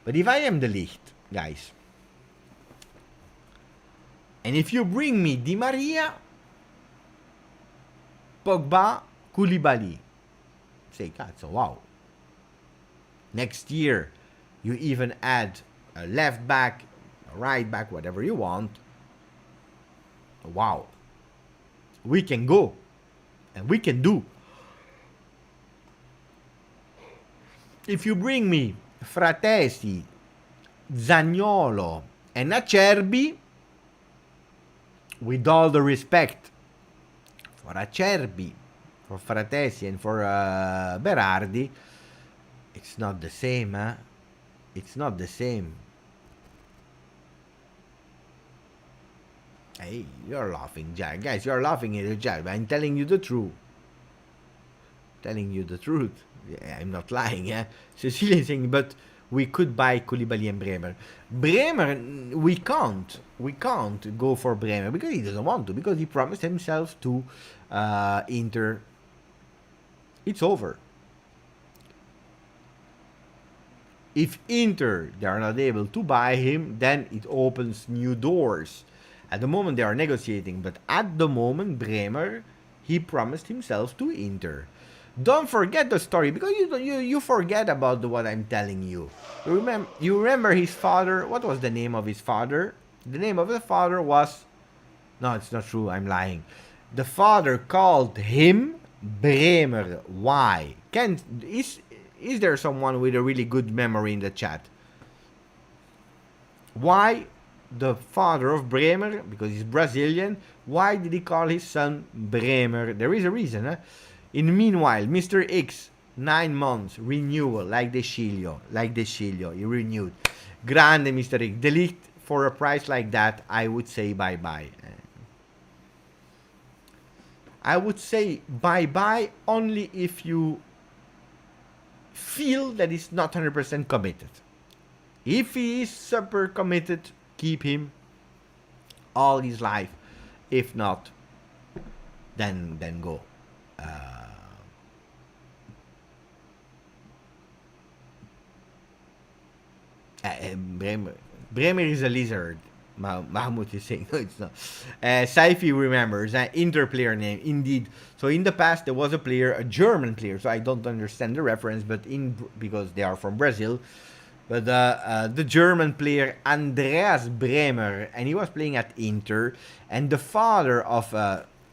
But if I am De Ligt, guys, and if you bring me Di Maria, Pogba, Koulibaly, say, cazzo, wow. Next year, you even add a left back, a right back, whatever you want. Wow. We can go. And we can do. If you bring me Fratesi, Zaniolo, and Acerbi, with all the respect for Acerbi, for Fratesi, and for Berardi, it's not the same, huh? It's not the same. Hey, you're laughing, Jack. Guys, you're laughing at the Jack, but I'm telling you the truth. Telling you the truth. Yeah, I'm not lying, yeah? Cecilia is saying, but we could buy Koulibaly and Bremer. Bremer, we can't. We can't go for Bremer because he doesn't want to, because he promised himself to Inter. It's over. If Inter, they are not able to buy him, then it opens new doors. At the moment, they are negotiating, but at the moment, Bremer, he promised himself to Inter. Don't forget the story, because you forget about what I'm telling you. You remember his father? What was the name of his father? The name of the father was... No, it's not true. I'm lying. The father called him Bremer. Why? Is there someone with a really good memory in the chat? Why the father of Bremer, because he's Brazilian, why did he call his son Bremer? There is a reason, huh? In the meanwhile, Mr. X, 9 months, renewal, like De Sciglio, he renewed. Grande Mr. X. De Ligt, for a price like that, I would say bye-bye. I would say bye-bye only if you feel that he's not 100% committed. If he is super committed, keep him all his life. If not, then go. Bremer is a lizard. Mahmoud is saying no, it's not. Saifi remembers Inter player name indeed. So in the past there was a player, a German player. So I don't understand the reference, but because they are from Brazil. But the German player Andreas Bremer, and he was playing at Inter, and the father of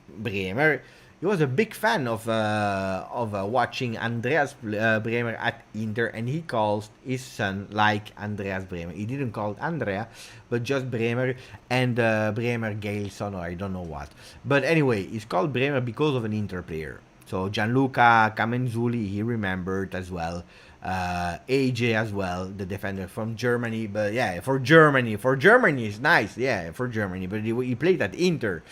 Bremer, he was a big fan of watching Andreas Bremer at Inter, and he calls his son like Andreas Bremer. He didn't call it Andrea, but just Bremer, and Bremer Gailson, or I don't know what. But anyway, he's called Bremer because of an Inter player. So Gianluca Camenzuli, he remembered as well. AJ as well, the defender from Germany. But yeah, for Germany is nice. Yeah, for Germany, but he played at Inter.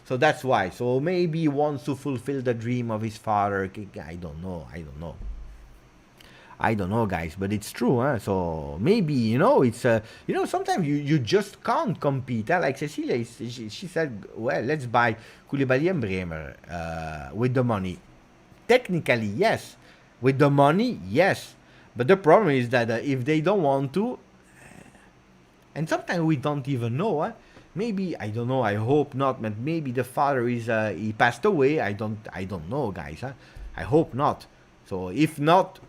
So that's why. So maybe he wants to fulfill the dream of his father. I don't know, guys, but it's true, huh? So maybe, it's sometimes you just can't compete, huh? Like Cecilia, she said, well, let's buy Koulibaly and Bremer with the money. Technically, yes. With the money, yes. But the problem is that if they don't want to, and sometimes we don't even know, huh? Maybe, I don't know, I hope not, but maybe the father he passed away. I don't know, guys, huh? I hope not. So if not,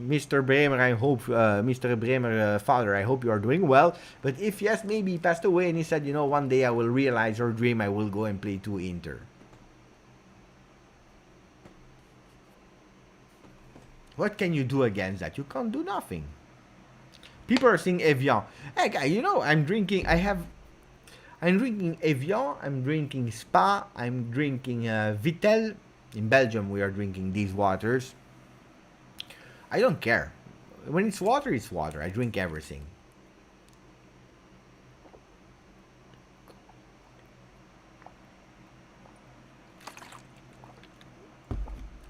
Mr. Bremer, I hope, Mr. Bremer, father, I hope you are doing well. But if yes, maybe he passed away and he said, one day I will realize your dream, I will go and play to Inter. What can you do against that? You can't do I'm drinking Evian, I'm drinking Spa, I'm drinking Vitel. In Belgium, we are drinking these waters. I don't care. When it's water, it's water. I drink everything.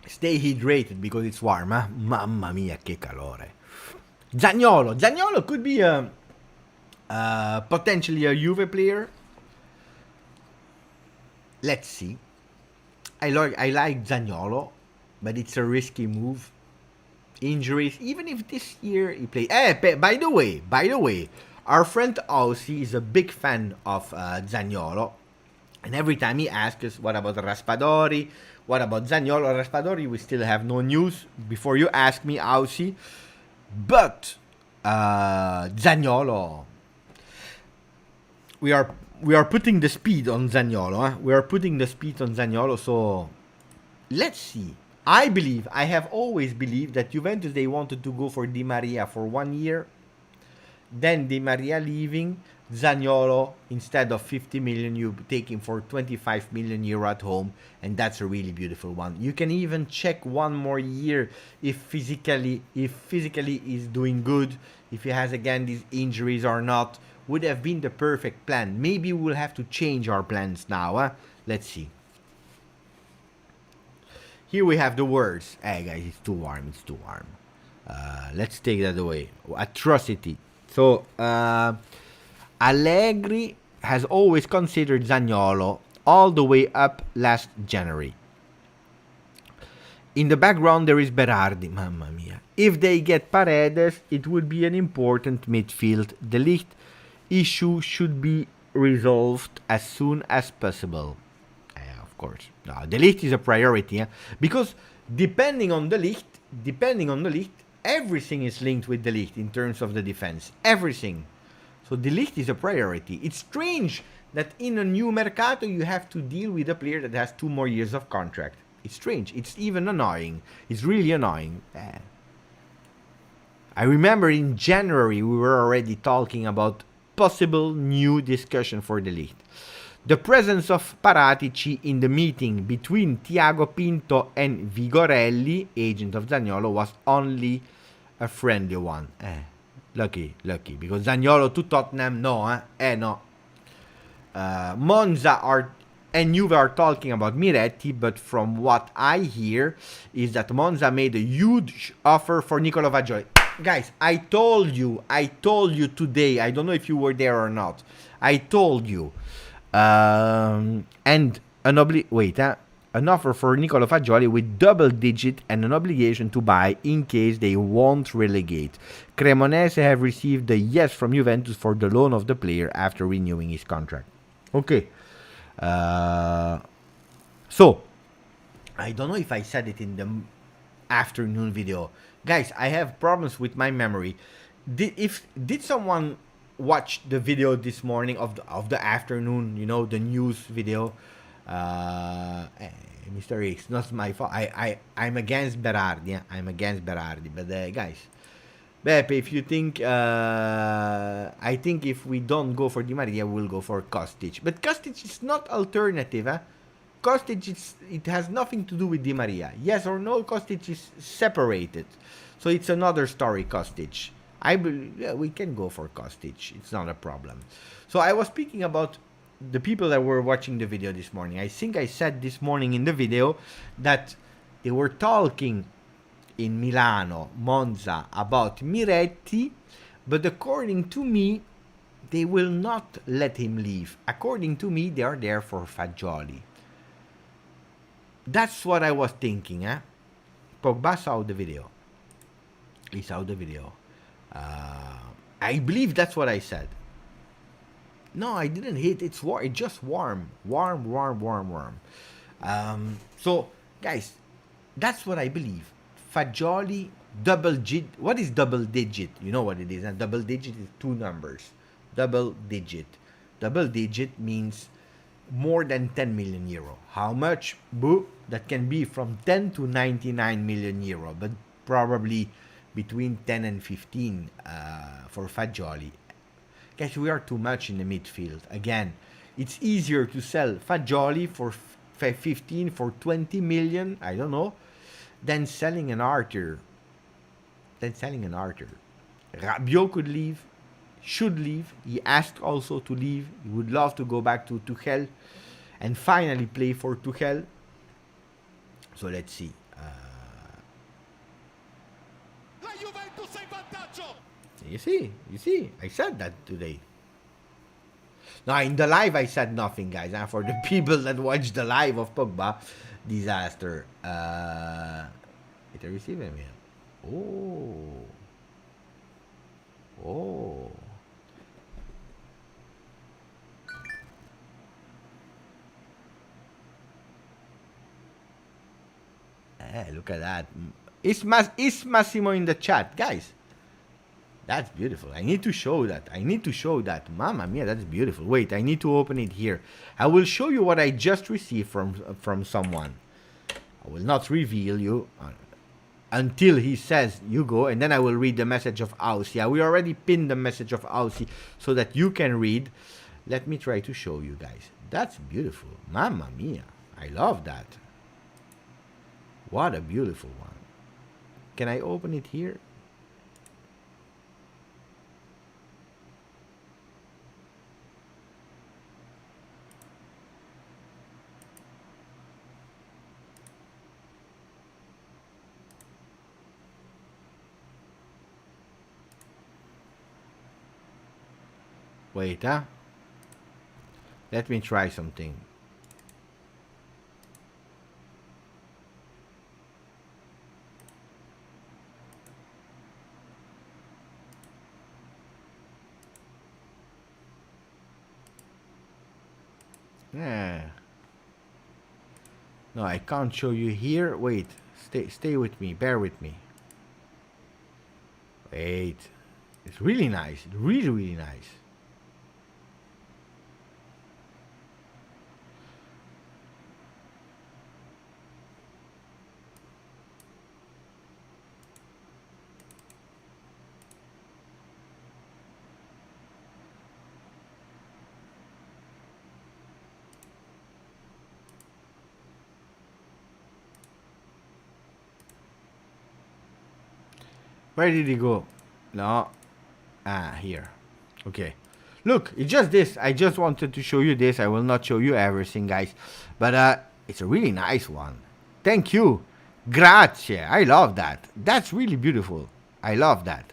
Stay hydrated because it's warm, huh? Mamma mia, che calore. Zaniolo. Zaniolo could be potentially a Juve player. Let's see. I like Zaniolo, but it's a risky move. Injuries, even if this year he played. By the way, our friend Aussie is a big fan of Zaniolo, and every time he asks us, "What about Raspadori? What about Zaniolo?" Raspadori, we still have no news. Before you ask me, Aussie, but Zaniolo, we are putting the speed on Zaniolo. Huh? We are putting the speed on Zaniolo. So let's see. I have always believed that Juventus, they wanted to go for Di Maria for 1 year. Then Di Maria leaving, Zaniolo, instead of 50 million, you take him for 25 million euro at home, and that's a really beautiful one. You can even check 1 more year if physically is doing good, if he has again these injuries or not. Would have been the perfect plan. Maybe we'll have to change our plans now. Huh? Let's see. Here we have the words. Hey guys, it's too warm. It's too warm. Let's take that away. Atrocity. So Allegri has always considered Zaniolo all the way up last January. In the background there is Berardi. Mamma mia. If they get Paredes, it would be an important midfield. De Ligt issue should be resolved as soon as possible. Of course. No, De Ligt is a priority, because depending on De Ligt, everything is linked with De Ligt in terms of the defense. Everything. So De Ligt is a priority. It's strange that in a new Mercato you have to deal with a player that has 2 more years of contract. It's strange. It's even annoying. It's really annoying. I remember in January we were already talking about possible new discussion for De Ligt. The presence of Paratici in the meeting between Tiago Pinto and Vigorelli, agent of Zaniolo, was only a friendly one. Lucky, because Zaniolo to Tottenham, no, no. Monza and Juve are talking about Miretti, but from what I hear is that Monza made a huge offer for Nicolo Fagioli. Guys, I told you today. I don't know if you were there or not. I told you. And an offer for Nicolo Fagioli with double digit and an obligation to buy in case they won't relegate. Cremonese have received a yes from Juventus for the loan of the player after renewing his contract. Okay. So, I don't know if I said it in the afternoon video. Guys, I have problems with my memory. Did someone watch the video this morning of the afternoon, the news video? Mr. X, not my fault. I'm against Berardi. Yeah? I'm against Berardi. But guys, Beppe, if you think, I think if we don't go for Di Maria, we'll go for Kostic. But Kostic is not alternative. Kostic, it has nothing to do with Di Maria. Yes or no, Kostic is separated. So it's another story, Kostic. I believe we can go for Kostic. It's not a problem. So I was speaking about the people that were watching the video this morning. I think I said this morning in the video that they were talking in Milano, Monza, about Miretti, but according to me, they will not let him leave. According to me, they are there for Fagioli. That's what I was thinking. Pogba saw the video. He saw the video. I believe that's what I said. No, I didn't hit. It's warm. It's just warm. Warm. So, guys, that's what I believe. Fagioli, double digit. What is double digit? You know what it is. And double digit is 2 numbers. Double digit. Double digit means more than 10 million euro. How much? Boo. That can be from 10 to 99 million euro. But probably between 10 and 15 for Fagioli. Guys, we are too much in the midfield. Again, It's easier to sell Fagioli for 15, for 20 million, I don't know, than selling an Arthur. Rabiot could leave, should leave. He asked also to leave. He would love to go back to Tuchel and finally play for Tuchel. So let's see. La Juventus è in vantaggio. You see, I said that today. Now, in the live, I said nothing, guys. And for the people that watch the live of Pogba, disaster. It received him here. Oh. Look at that. Is Massimo in the chat, guys? That's beautiful. I need to show that. Mamma mia, that's beautiful. Wait, I need to open it here. I will show you what I just received from someone. I will not reveal you until he says you go, and then I will read the message of Aussie. We already pinned the message of Aussie so that you can read. Let me try to show you guys. That's beautiful. Mamma mia. I love that. What a beautiful one. Can I open it here? Wait, let me try something. Yeah. No, I can't show you here. Wait, stay with me. Bear with me. Wait. It's really nice. Really, really nice. Where did he go? No. Here. Okay. Look, it's just this. I just wanted to show you this. I will not show you everything, guys. But it's a really nice one. Thank you. Grazie. I love that. That's really beautiful. I love that.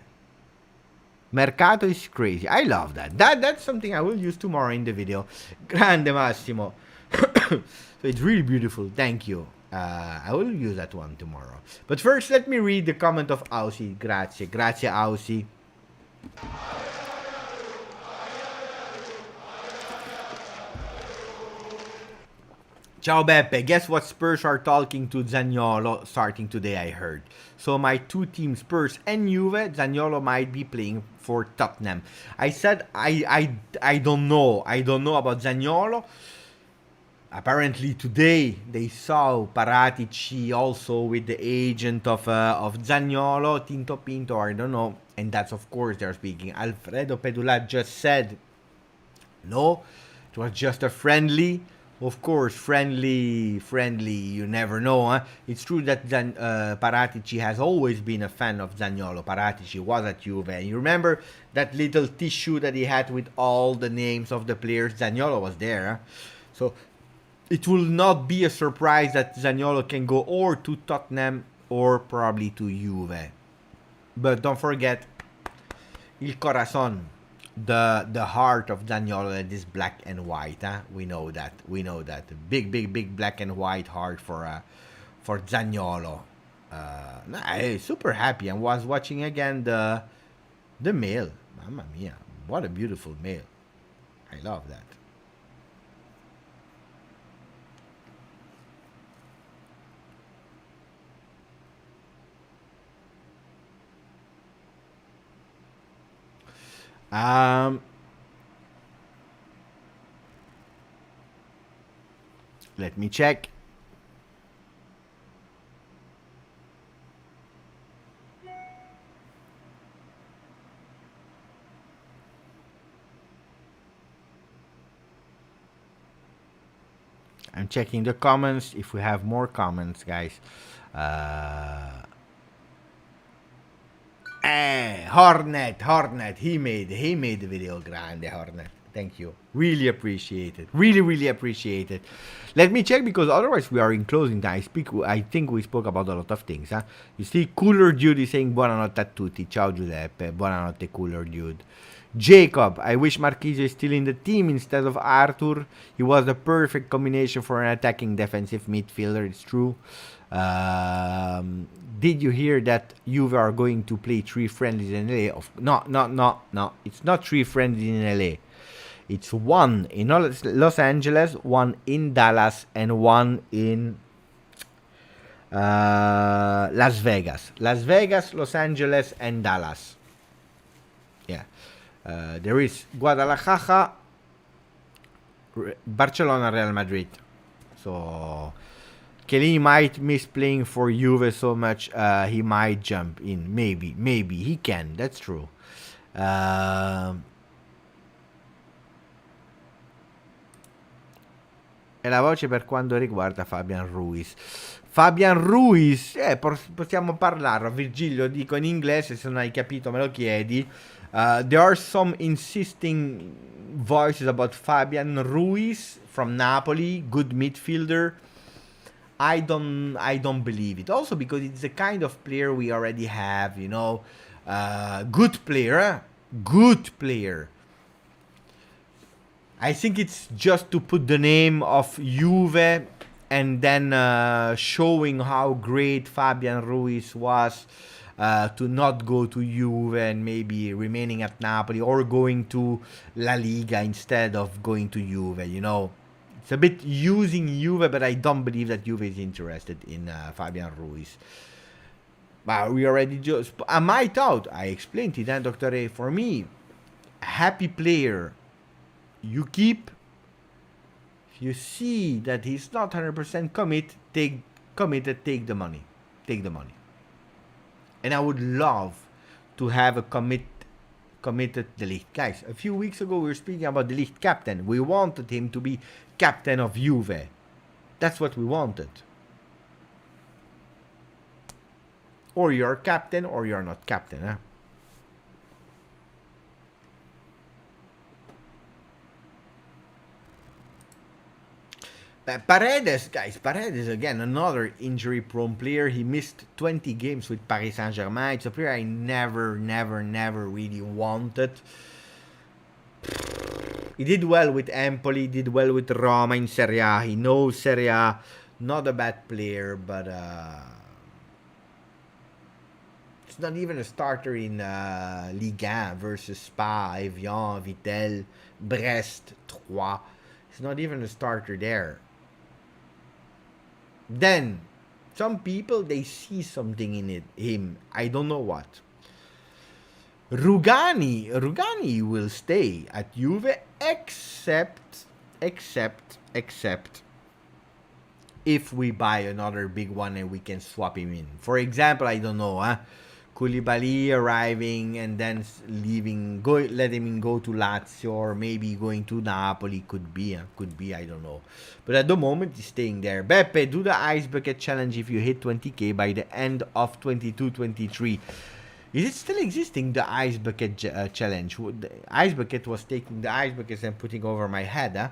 Mercato is crazy. I love that. That's something I will use tomorrow in the video. Grande Massimo. So it's really beautiful. Thank you. I will use that one tomorrow. But first, let me read the comment of Aussie. Grazie. Grazie, Aussie. Ciao Beppe, guess what Spurs are talking to Zaniolo starting today, I heard. So my two teams, Spurs and Juve, Zaniolo might be playing for Tottenham. I said I don't know. I don't know about Zaniolo. Apparently today they saw Paratici also with the agent of Zaniolo, Tinto Pinto, I don't know. And that's of course they're speaking. Alfredo Pedula just said, no, it was just a friendly. Of course, friendly, you never know. Huh? It's true that Paratici has always been a fan of Zaniolo. Paratici was at Juve. And you remember that little tissue that he had with all the names of the players? Zaniolo was there. Huh? So it will not be a surprise that Zaniolo can go or to Tottenham or probably to Juve. But don't forget, Il Corazon. The heart of Zaniolo is black and white. Huh? We know that. Big black and white heart for Zaniolo. I'm super happy. I was watching again the mail. Mamma mia, what a beautiful mail. I love that. Let me check. I'm checking the comments if we have more comments, guys. Hornet, he made the video. Grande Hornet, thank you, really appreciate it, really appreciate it. Let me check, because otherwise we are in closing time. I think we spoke about a lot of things, huh? You see Cooler Dude is saying buonanotte a tutti, ciao Giuseppe, buonanotte Cooler Dude. Jacob, I wish Marquise is still in the team instead of Arthur. He was the perfect combination for an attacking defensive midfielder, it's true. Did you hear that Juve are going to play 3 friendlies in LA? No. It's not 3 friendlies in LA. It's 1 in Los Angeles, 1 in Dallas, and 1 in Las Vegas. Las Vegas, Los Angeles, and Dallas. Yeah. There is Guadalajara, Barcelona, Real Madrid. So Kelly might miss playing for Juve so much he might jump in. Maybe he can. That's true. E la voce per quanto riguarda Fabian Ruiz. Possiamo parlarlo. Virgilio, dico in inglese, se non hai capito me lo chiedi. There are some insisting voices about Fabian Ruiz from Napoli, good midfielder. I don't believe it. Also because it's the kind of player we already have, you know. Good player. I think it's just to put the name of Juve and then showing how great Fabian Ruiz was, to not go to Juve and maybe remaining at Napoli or going to La Liga instead of going to Juve, you know. It's a bit using Juve, but I don't believe that Juve is interested in Fabian Ruiz. But we already just... my thought, I explained it, Dr. A. For me, happy player, you keep. If you see that he's not 100% committed, take the money. And I would love to have a committed De Ligt. Guys, a few weeks ago we were speaking about De Ligt captain. We wanted him to be captain of Juve. That's what we wanted. Or you're captain or you're not captain, huh? Paredes again, another injury-prone player. He missed 20 games with Paris Saint-Germain. It's a player I never really wanted. He did well with Empoli, did well with Roma in Serie A. He knows Serie A. Not a bad player, but it's not even a starter in Ligue 1 versus Spa, Evian, Vittel, Brest, Troyes. He's not even a starter there. Then, some people, they see something in him. I don't know what. Rugani will stay at Juve except if we buy another big one and we can swap him in. For example, I don't know, Koulibaly arriving and then leaving, let him go to Lazio or maybe going to Napoli. Could be, I don't know. But at the moment, he's staying there. Beppe, do the Ice Bucket Challenge if you hit 20k by the end of 22-23. Is it still existing, the Ice Bucket Challenge? The Ice Bucket was taking the ice buckets and putting over my head, huh?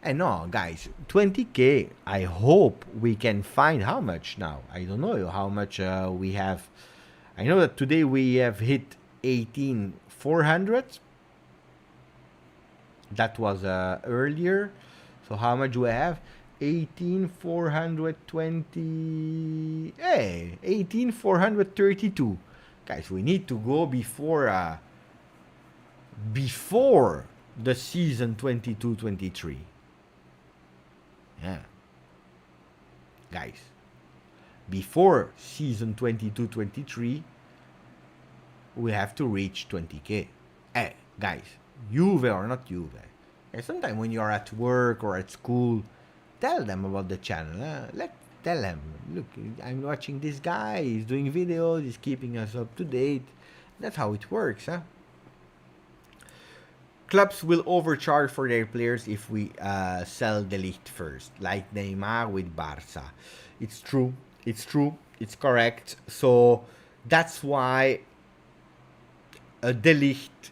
And no, guys, 20k, I hope we can find how much now. I don't know how much we have. I know that today we have hit 18,400. That was earlier. So how much do I have? 18,420. Hey, 18,432. Guys, we need to go before the season 22-23. Yeah. Guys, before season 22-23, we have to reach 20k. Hey, guys, Juve or not Juve. And sometimes when you are at work or at school, tell them about the channel. Tell them, look, I'm watching this guy, he's doing videos, he's keeping us up to date. That's how it works, huh? clubs will overcharge for their players if we sell De Ligt first, like Neymar with Barca. It's true. It's true. It's correct. So that's why De Ligt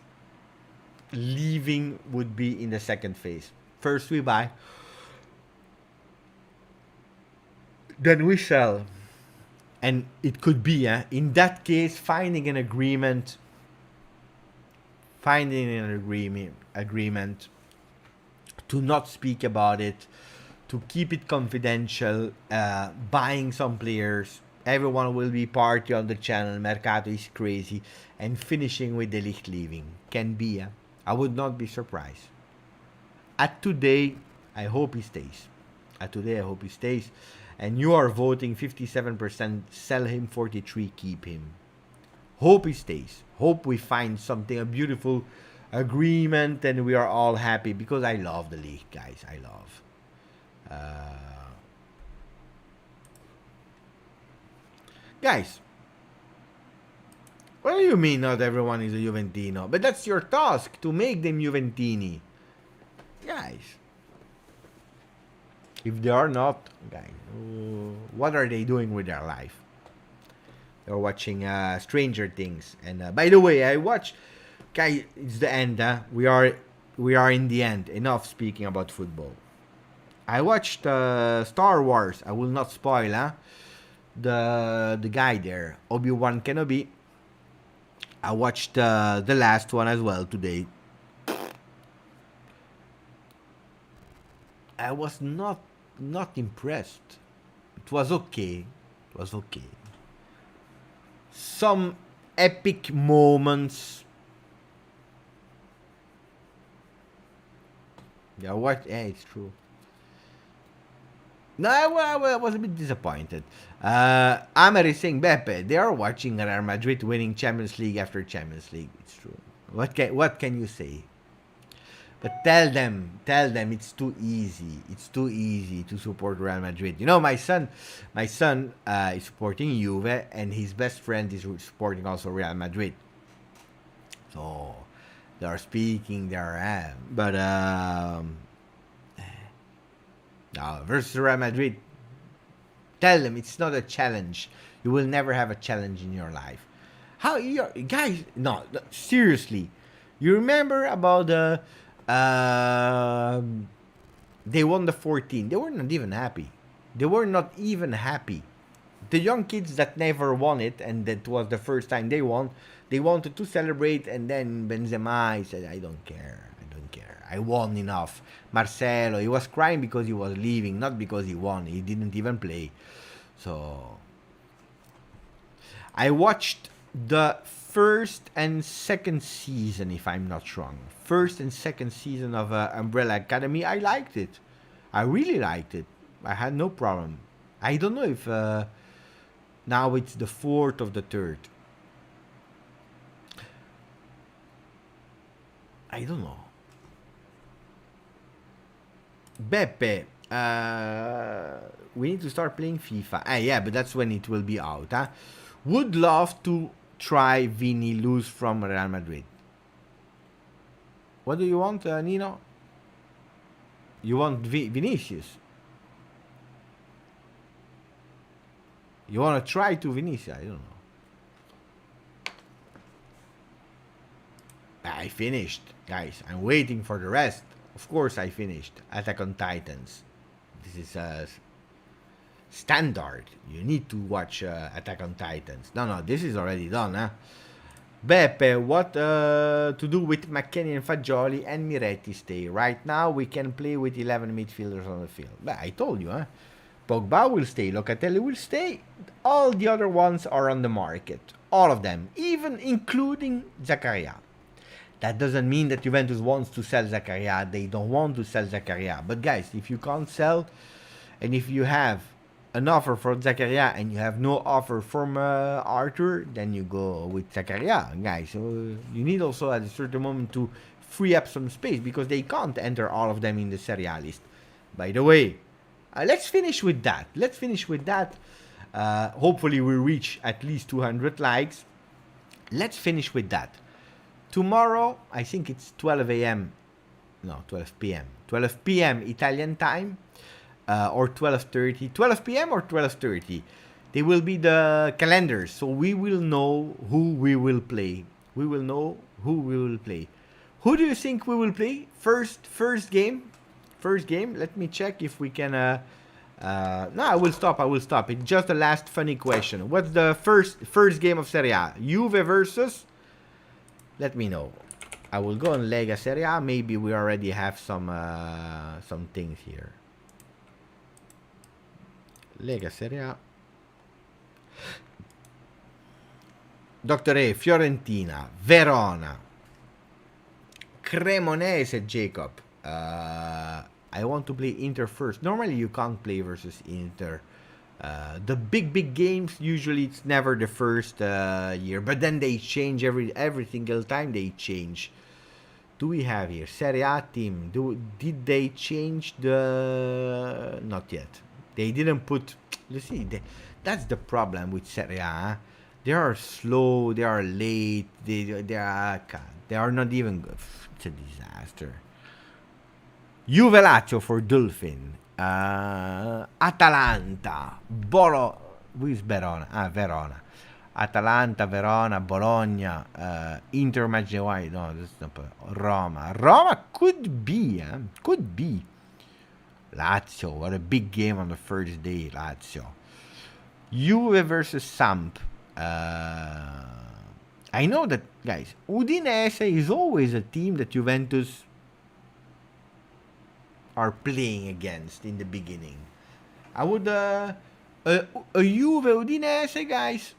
leaving would be in the second phase. First we buy, then we sell. And it could be, in that case, finding an agreement to not speak about it, to keep it confidential, buying some players. Everyone will be party on the channel. Mercato is crazy. And finishing with De Ligt leaving. Can be, I would not be surprised. At today, I hope he stays. And you are voting 57%, sell him, 43%, keep him. Hope he stays. Hope we find something, a beautiful agreement, and we are all happy, because I love the league, guys. I love. Guys, what do you mean not everyone is a Juventino? But that's your task, to make them Juventini. Guys. If they are not, guys, what are they doing with their life? They're watching Stranger Things. And by the way, I watch. Guys, it's the end. We are in the end. Enough speaking about football. I watched Star Wars. I will not spoil. The guy there, Obi-Wan Kenobi. I watched the last one as well today. I was not impressed. It was okay. Some epic moments. Yeah, what? Yeah, it's true. No, I was a bit disappointed. Amer is saying, Beppe, they are watching Real Madrid winning Champions League after Champions League. It's true. What can you say? But tell them it's too easy. It's too easy to support Real Madrid. You know, my son is supporting Juve, and his best friend is supporting also Real Madrid. So they are speaking there, but versus Real Madrid. Tell them it's not a challenge. You will never have a challenge in your life. How you guys? No, seriously. You remember about the? They won the 14. They were not even happy. The young kids that never won it, and that was the first time they won, they wanted to celebrate, and then Benzema said, I don't care. I won enough. Marcelo, he was crying because he was leaving, not because he won. He didn't even play. So I watched the first and second season, if I'm not wrong. First and second season of Umbrella Academy. I liked it. I really liked it. I had no problem. I don't know if now it's the fourth of the third. I don't know. Beppe, we need to start playing FIFA. Yeah, but that's when it will be out. Would love to try Vini lose from Real Madrid. What do you want, Nino? You want Vinicius? You want to try to Vinicius? I don't know. I finished, guys. I'm waiting for the rest. Of course, I finished Attack on Titans. This is standard. You need to watch Attack on Titans. No, this is already done, Beppe, what to do with McKennie and Fagioli and Miretti stay? Right now, we can play with 11 midfielders on the field. But I told you, Pogba will stay, Locatelli will stay. All the other ones are on the market. All of them, even including Zakaria. That doesn't mean that Juventus wants to sell Zakaria. They don't want to sell Zakaria. But guys, if you can't sell, and if you have an offer for Zakaria and you have no offer from Arthur, then you go with Zakaria, guys. So you need also at a certain moment to free up some space, because they can't enter all of them in the Serie A list. By the way, let's finish with that. Hopefully we reach at least 200 likes. Let's finish with that. Tomorrow, I think it's 12 a.m. No, 12 p.m. 12 p.m. Italian time, or 12:30. 12 p.m. or 12:30. They will be the calendars, so we will know who we will play. We will know who we will play. Who do you think we will play? First game. First game. Let me check if we can. No, I will stop. It's just the last funny question. What's the first game of Serie A? Juve versus. Let me know. I will go on Lega Serie A. Maybe we already have some things here. Lega Serie A. Dr. A, Fiorentina, Verona, Cremonese, Jacob. I want to play Inter first. Normally you can't play versus Inter. The big games, usually it's never the first year, but then they change every single time they change. Do we have here Serie A team? Did they change the? Not yet. They didn't put. You see, that's the problem with Serie A. They are slow. They are late. They are not even good. It's a disaster. Juve Lazio for Dolphin. Atalanta. Who is Verona? Verona. Atalanta, Verona, Bologna, Inter Maggiore. No, that's not Roma. Roma could be. Could be. Lazio. What a big game on the first day, Lazio. Juve versus Samp. I know that, guys, Udinese is always a team that Juventus are playing against in the beginning. I would, a Juve Udinese, guys.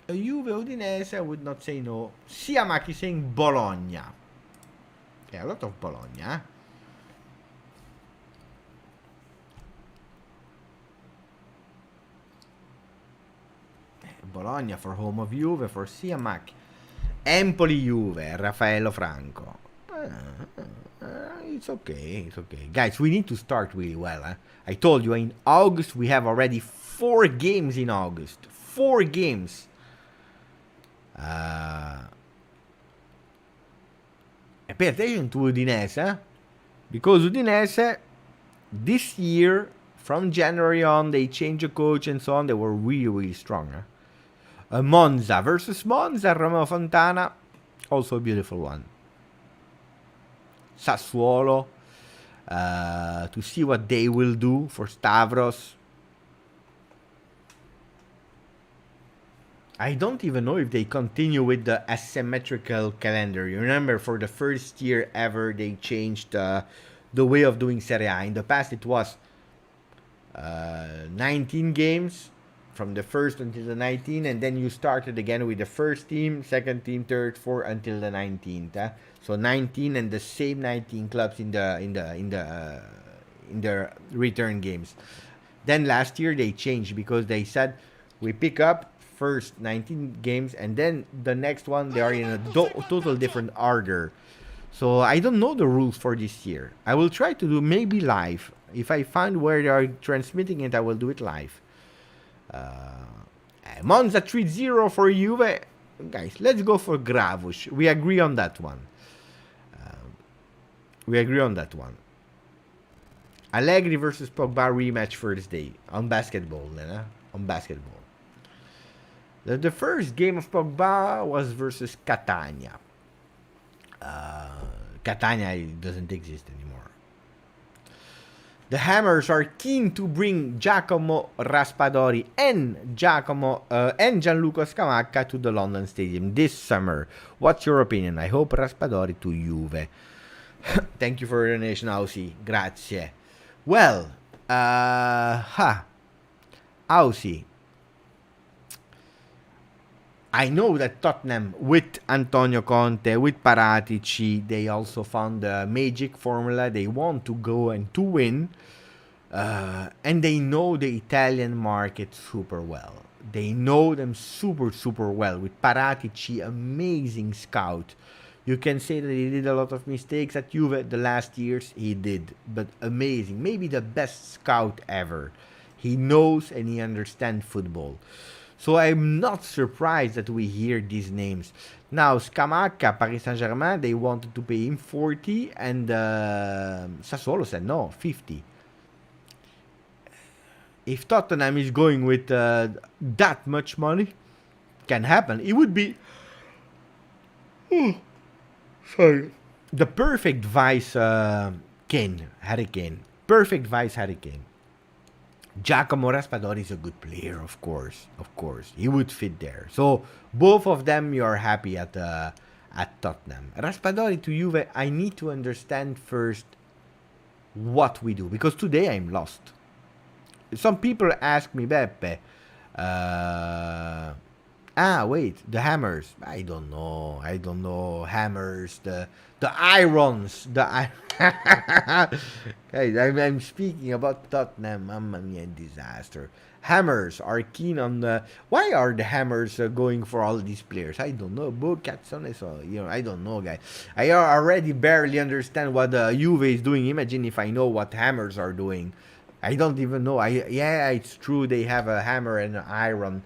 A Juve Udinese, I would not say no. Siamaki saying Bologna. Yeah, a lot of Bologna. Bologna for home of Juve, for Siamak. Empoli Juve, Raffaello Franco. It's okay. Guys, we need to start really well. I told you, in August, we have already 4 games in August. 4 games. Pay attention to Udinese, because Udinese, this year, from January on, they changed the coach and so on. They were really strong. Monza versus Monza, Romeo Fontana, also a beautiful one. Sassuolo, to see what they will do for Stavros. I don't even know if they continue with the asymmetrical calendar. You remember, for the first year ever, they changed the way of doing Serie A. In the past, it was 19 games from the first until the 19th, and then you started again with the first team, second team, third, fourth until the 19th. So 19 and the same 19 clubs in the return games. Then last year they changed, because they said we pick up first 19 games and then the next one they are in a total different order. So I don't know the rules for this year. I will try to do maybe live. If I find where they are transmitting it, I will do it live. Monza 3-0 for Juve. Guys, let's go for Gravush. We agree on that one. Allegri versus Pogba rematch first day. On basketball. On basketball. The first game of Pogba was versus Catania. Catania doesn't exist anymore. The Hammers are keen to bring Giacomo Raspadori and Gianluca Scamacca to the London Stadium this summer. What's your opinion? I hope Raspadori to Juve. Thank you for your donation, Aussie. Grazie. Well, Aussie. I know that Tottenham, with Antonio Conte, with Paratici, they also found the magic formula. They want to go and to win. And they know the Italian market super well. They know them super well. With Paratici, amazing scout. You can say that he did a lot of mistakes at Juve the last years. He did. But amazing. Maybe the best scout ever. He knows and he understands football. So I'm not surprised that we hear these names. Now, Scamacca, Paris Saint-Germain, they wanted to pay him 40, and Sassuolo said no, 50. If Tottenham is going with that much money, can happen. It would be sorry, the perfect vice Harry Kane. Perfect vice Harry Kane. Giacomo Raspadori is a good player, of course. Of course, he would fit there. So both of them, you are happy at Tottenham. Raspadori to Juve, I need to understand first what we do, because today I'm lost. Some people ask me, Beppe, wait, the hammers. I don't know. Hammers, the irons, Guys, I'm speaking about Tottenham. Mamma mia, disaster. Hammers are keen on the. Why are the Hammers going for all these players? I don't know. I don't know, guys. I already barely understand what Juve is doing. Imagine if I know what Hammers are doing. I don't even know. Yeah, it's true. They have a hammer and an iron.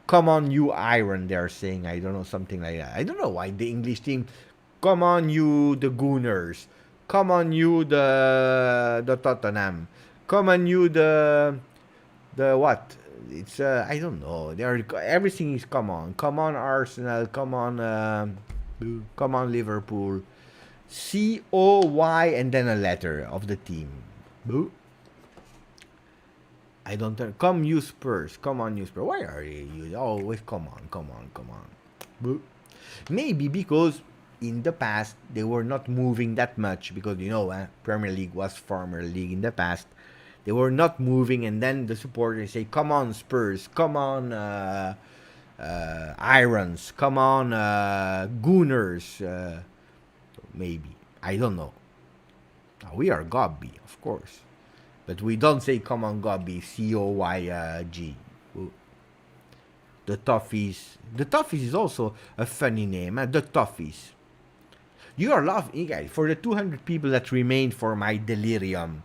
Come on, you iron. They're saying. I don't know, something like that. I don't know why the English team. Come on, you the Gooners. Come on, you the Tottenham. Come on, you the what? It's I don't know. Everything is come on. Come on, Arsenal. Come on, Liverpool. COY and then a letter of the team. Boo. I don't know. Come you Spurs. Come on you Spurs. Why are you always come on. Boo. Maybe because in the past they were not moving that much, because Premier League was former league in the past. They were not moving, and then the supporters say, come on Spurs, come on Irons, come on Gooners. Maybe. I don't know. We are Gobby, of course. But we don't say come on Gobby, COYG. The Toffees. The Toffees is also a funny name. The Toffees. You are laughing, guys, for the 200 people that remained for my delirium.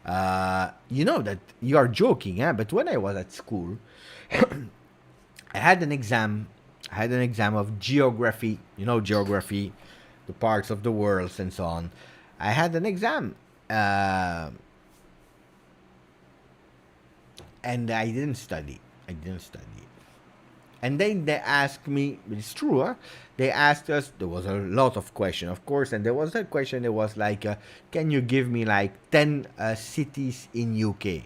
You know that you are joking, but when I was at school, I had an exam. Of geography. Geography, the parts of the world and so on. I had an exam. And I didn't study. And then they asked me, it's true, huh? They asked us, there was a lot of questions, of course, and there was a question that was like, can you give me like 10 cities in UK?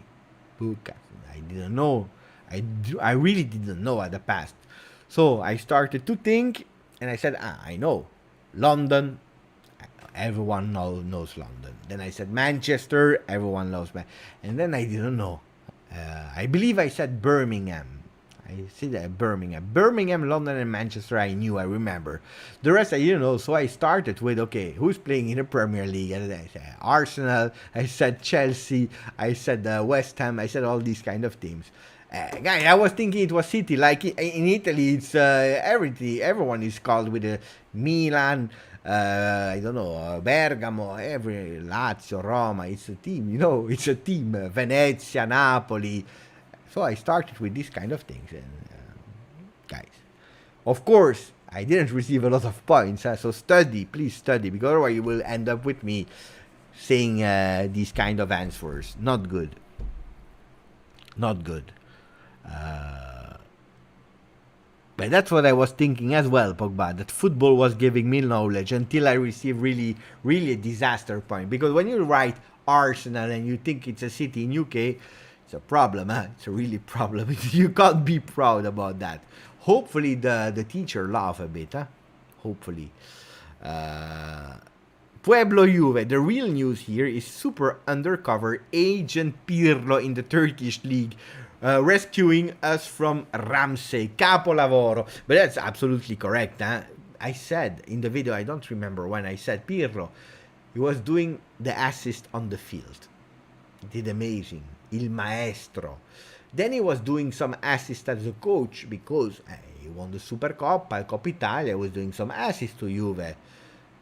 I didn't know. I really didn't know at the past. So I started to think, and I said, I know. London, everyone knows London. Then I said Manchester, everyone knows Manchester. And then I didn't know. I believe I said Birmingham. I see that Birmingham, London, and Manchester. I remember. The rest I didn't know. So I started with, okay, who's playing in the Premier League? And I said Arsenal. I said Chelsea. I said West Ham. I said all these kind of teams. Guy, I was thinking it was City. Like in Italy, it's everything. Everyone is called with Milan. I don't know, Bergamo, Lazio, Roma. It's a team. It's a team. Venezia, Napoli. So I started with these kind of things, and guys, of course, I didn't receive a lot of points. So please study, because otherwise you will end up with me saying these kind of answers. Not good. But that's what I was thinking as well, Pogba, that football was giving me knowledge until I received really, really a disaster point. Because when you write Arsenal and you think it's a city in UK, it's a problem, huh? It's a really problem. You can't be proud about that. Hopefully the teacher laugh a bit, huh? Hopefully. Pueblo Juve, the real news here is super undercover agent Pirlo in the Turkish league, rescuing us from Ramsay. Capolavoro. But that's absolutely correct, huh? I said in the video, I don't remember when I said Pirlo, he was doing the assist on the field. He did amazing. Il Maestro. Then he was doing some assist as a coach, because he won the Supercoppa, Coppa Italia, was doing some assist to Juve.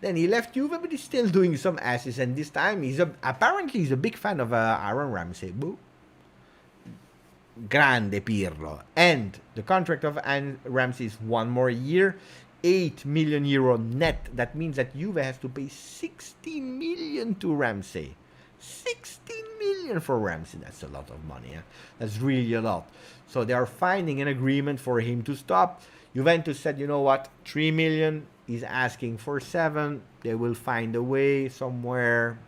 Then he left Juve, but he's still doing some assists, and this time apparently he's a big fan of Aaron Ramsay. Boo. Grande Pirlo. And the contract of Ramsay is 1 more year, 8 million euro net. That means that Juve has to pay 16 million to Ramsay. 16 million for Ramsay. That's a lot of money. That's really a lot. So they are finding an agreement for him to stop. Juventus said, you know what, 3 million. He's asking for 7. They will find a way somewhere.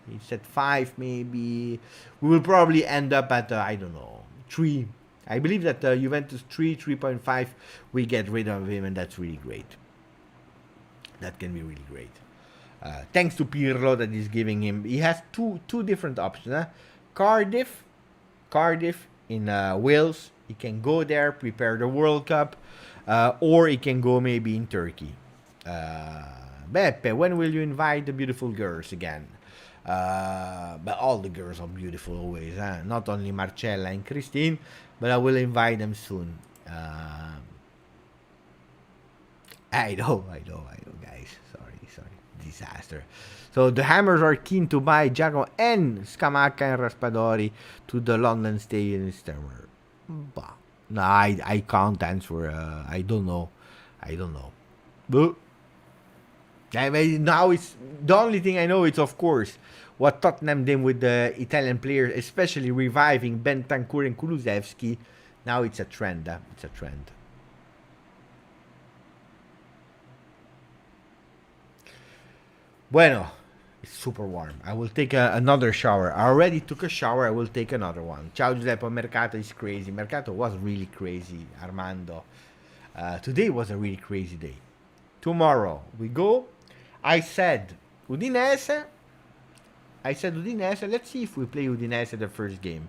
He said 5 maybe. We will probably end up at, I don't know, 3. I believe that Juventus 3.5, we get rid of him, and that's really great. That can be really great. Thanks to Pirlo that is giving him. He has two different options. Cardiff in Wales. He can go there, prepare the World Cup, or he can go maybe in Turkey. Beppe, when will you invite the beautiful girls again? But all the girls are beautiful always. Not only Marcella and Christine, but I will invite them soon. I know, guys. Sorry. Disaster. So the Hammers are keen to buy Giacomo and Scamacca and Raspadori to the London Stadium this summer. No, I can't answer. I don't know. But I mean, now it's the only thing I know. It's of course what Tottenham did with the Italian players, especially reviving Bentancur and Kulusevski. Now it's a trend. It's a trend. Bueno, it's super warm. I will take another shower. I already took a shower. I will take another one. Ciao Giuseppe. Mercato is crazy. Mercato was really crazy, Armando. Today was a really crazy day. Tomorrow we go. I said Udinese. Let's see if we play Udinese the first game.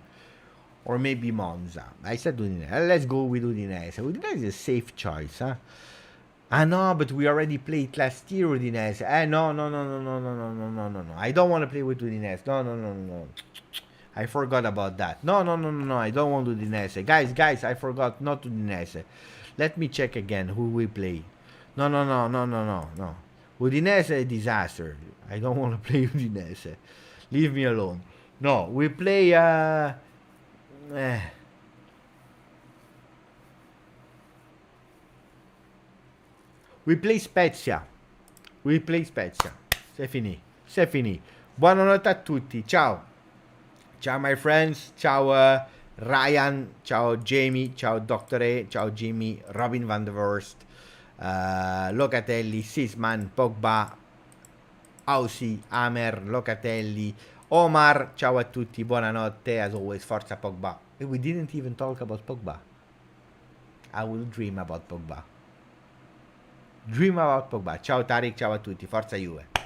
Or maybe Monza. I said Udinese. Let's go with Udinese. Udinese is a safe choice, huh? No, but we already played last year Udinese. No. I don't want to play with Udinese. No. I forgot about that. No. I don't want Udinese. Guys, I forgot not Udinese. Let me check again who we play. No. Udinese is a disaster. I don't want to play Udinese. Leave me alone. No, we play we play Spezia. C'est fini. Buonanotte a tutti. Ciao my friends. Ciao Ryan. Ciao Jamie. Ciao Dr. A. Ciao Jimmy. Robin van der Vorst. Locatelli. Sisman. Pogba. Ausi. Amer. Locatelli. Omar. Ciao a tutti. Buonanotte. As always, Forza Pogba. We didn't even talk about Pogba. I will dream about Pogba. Ciao Tariq, ciao a tutti, forza Juve.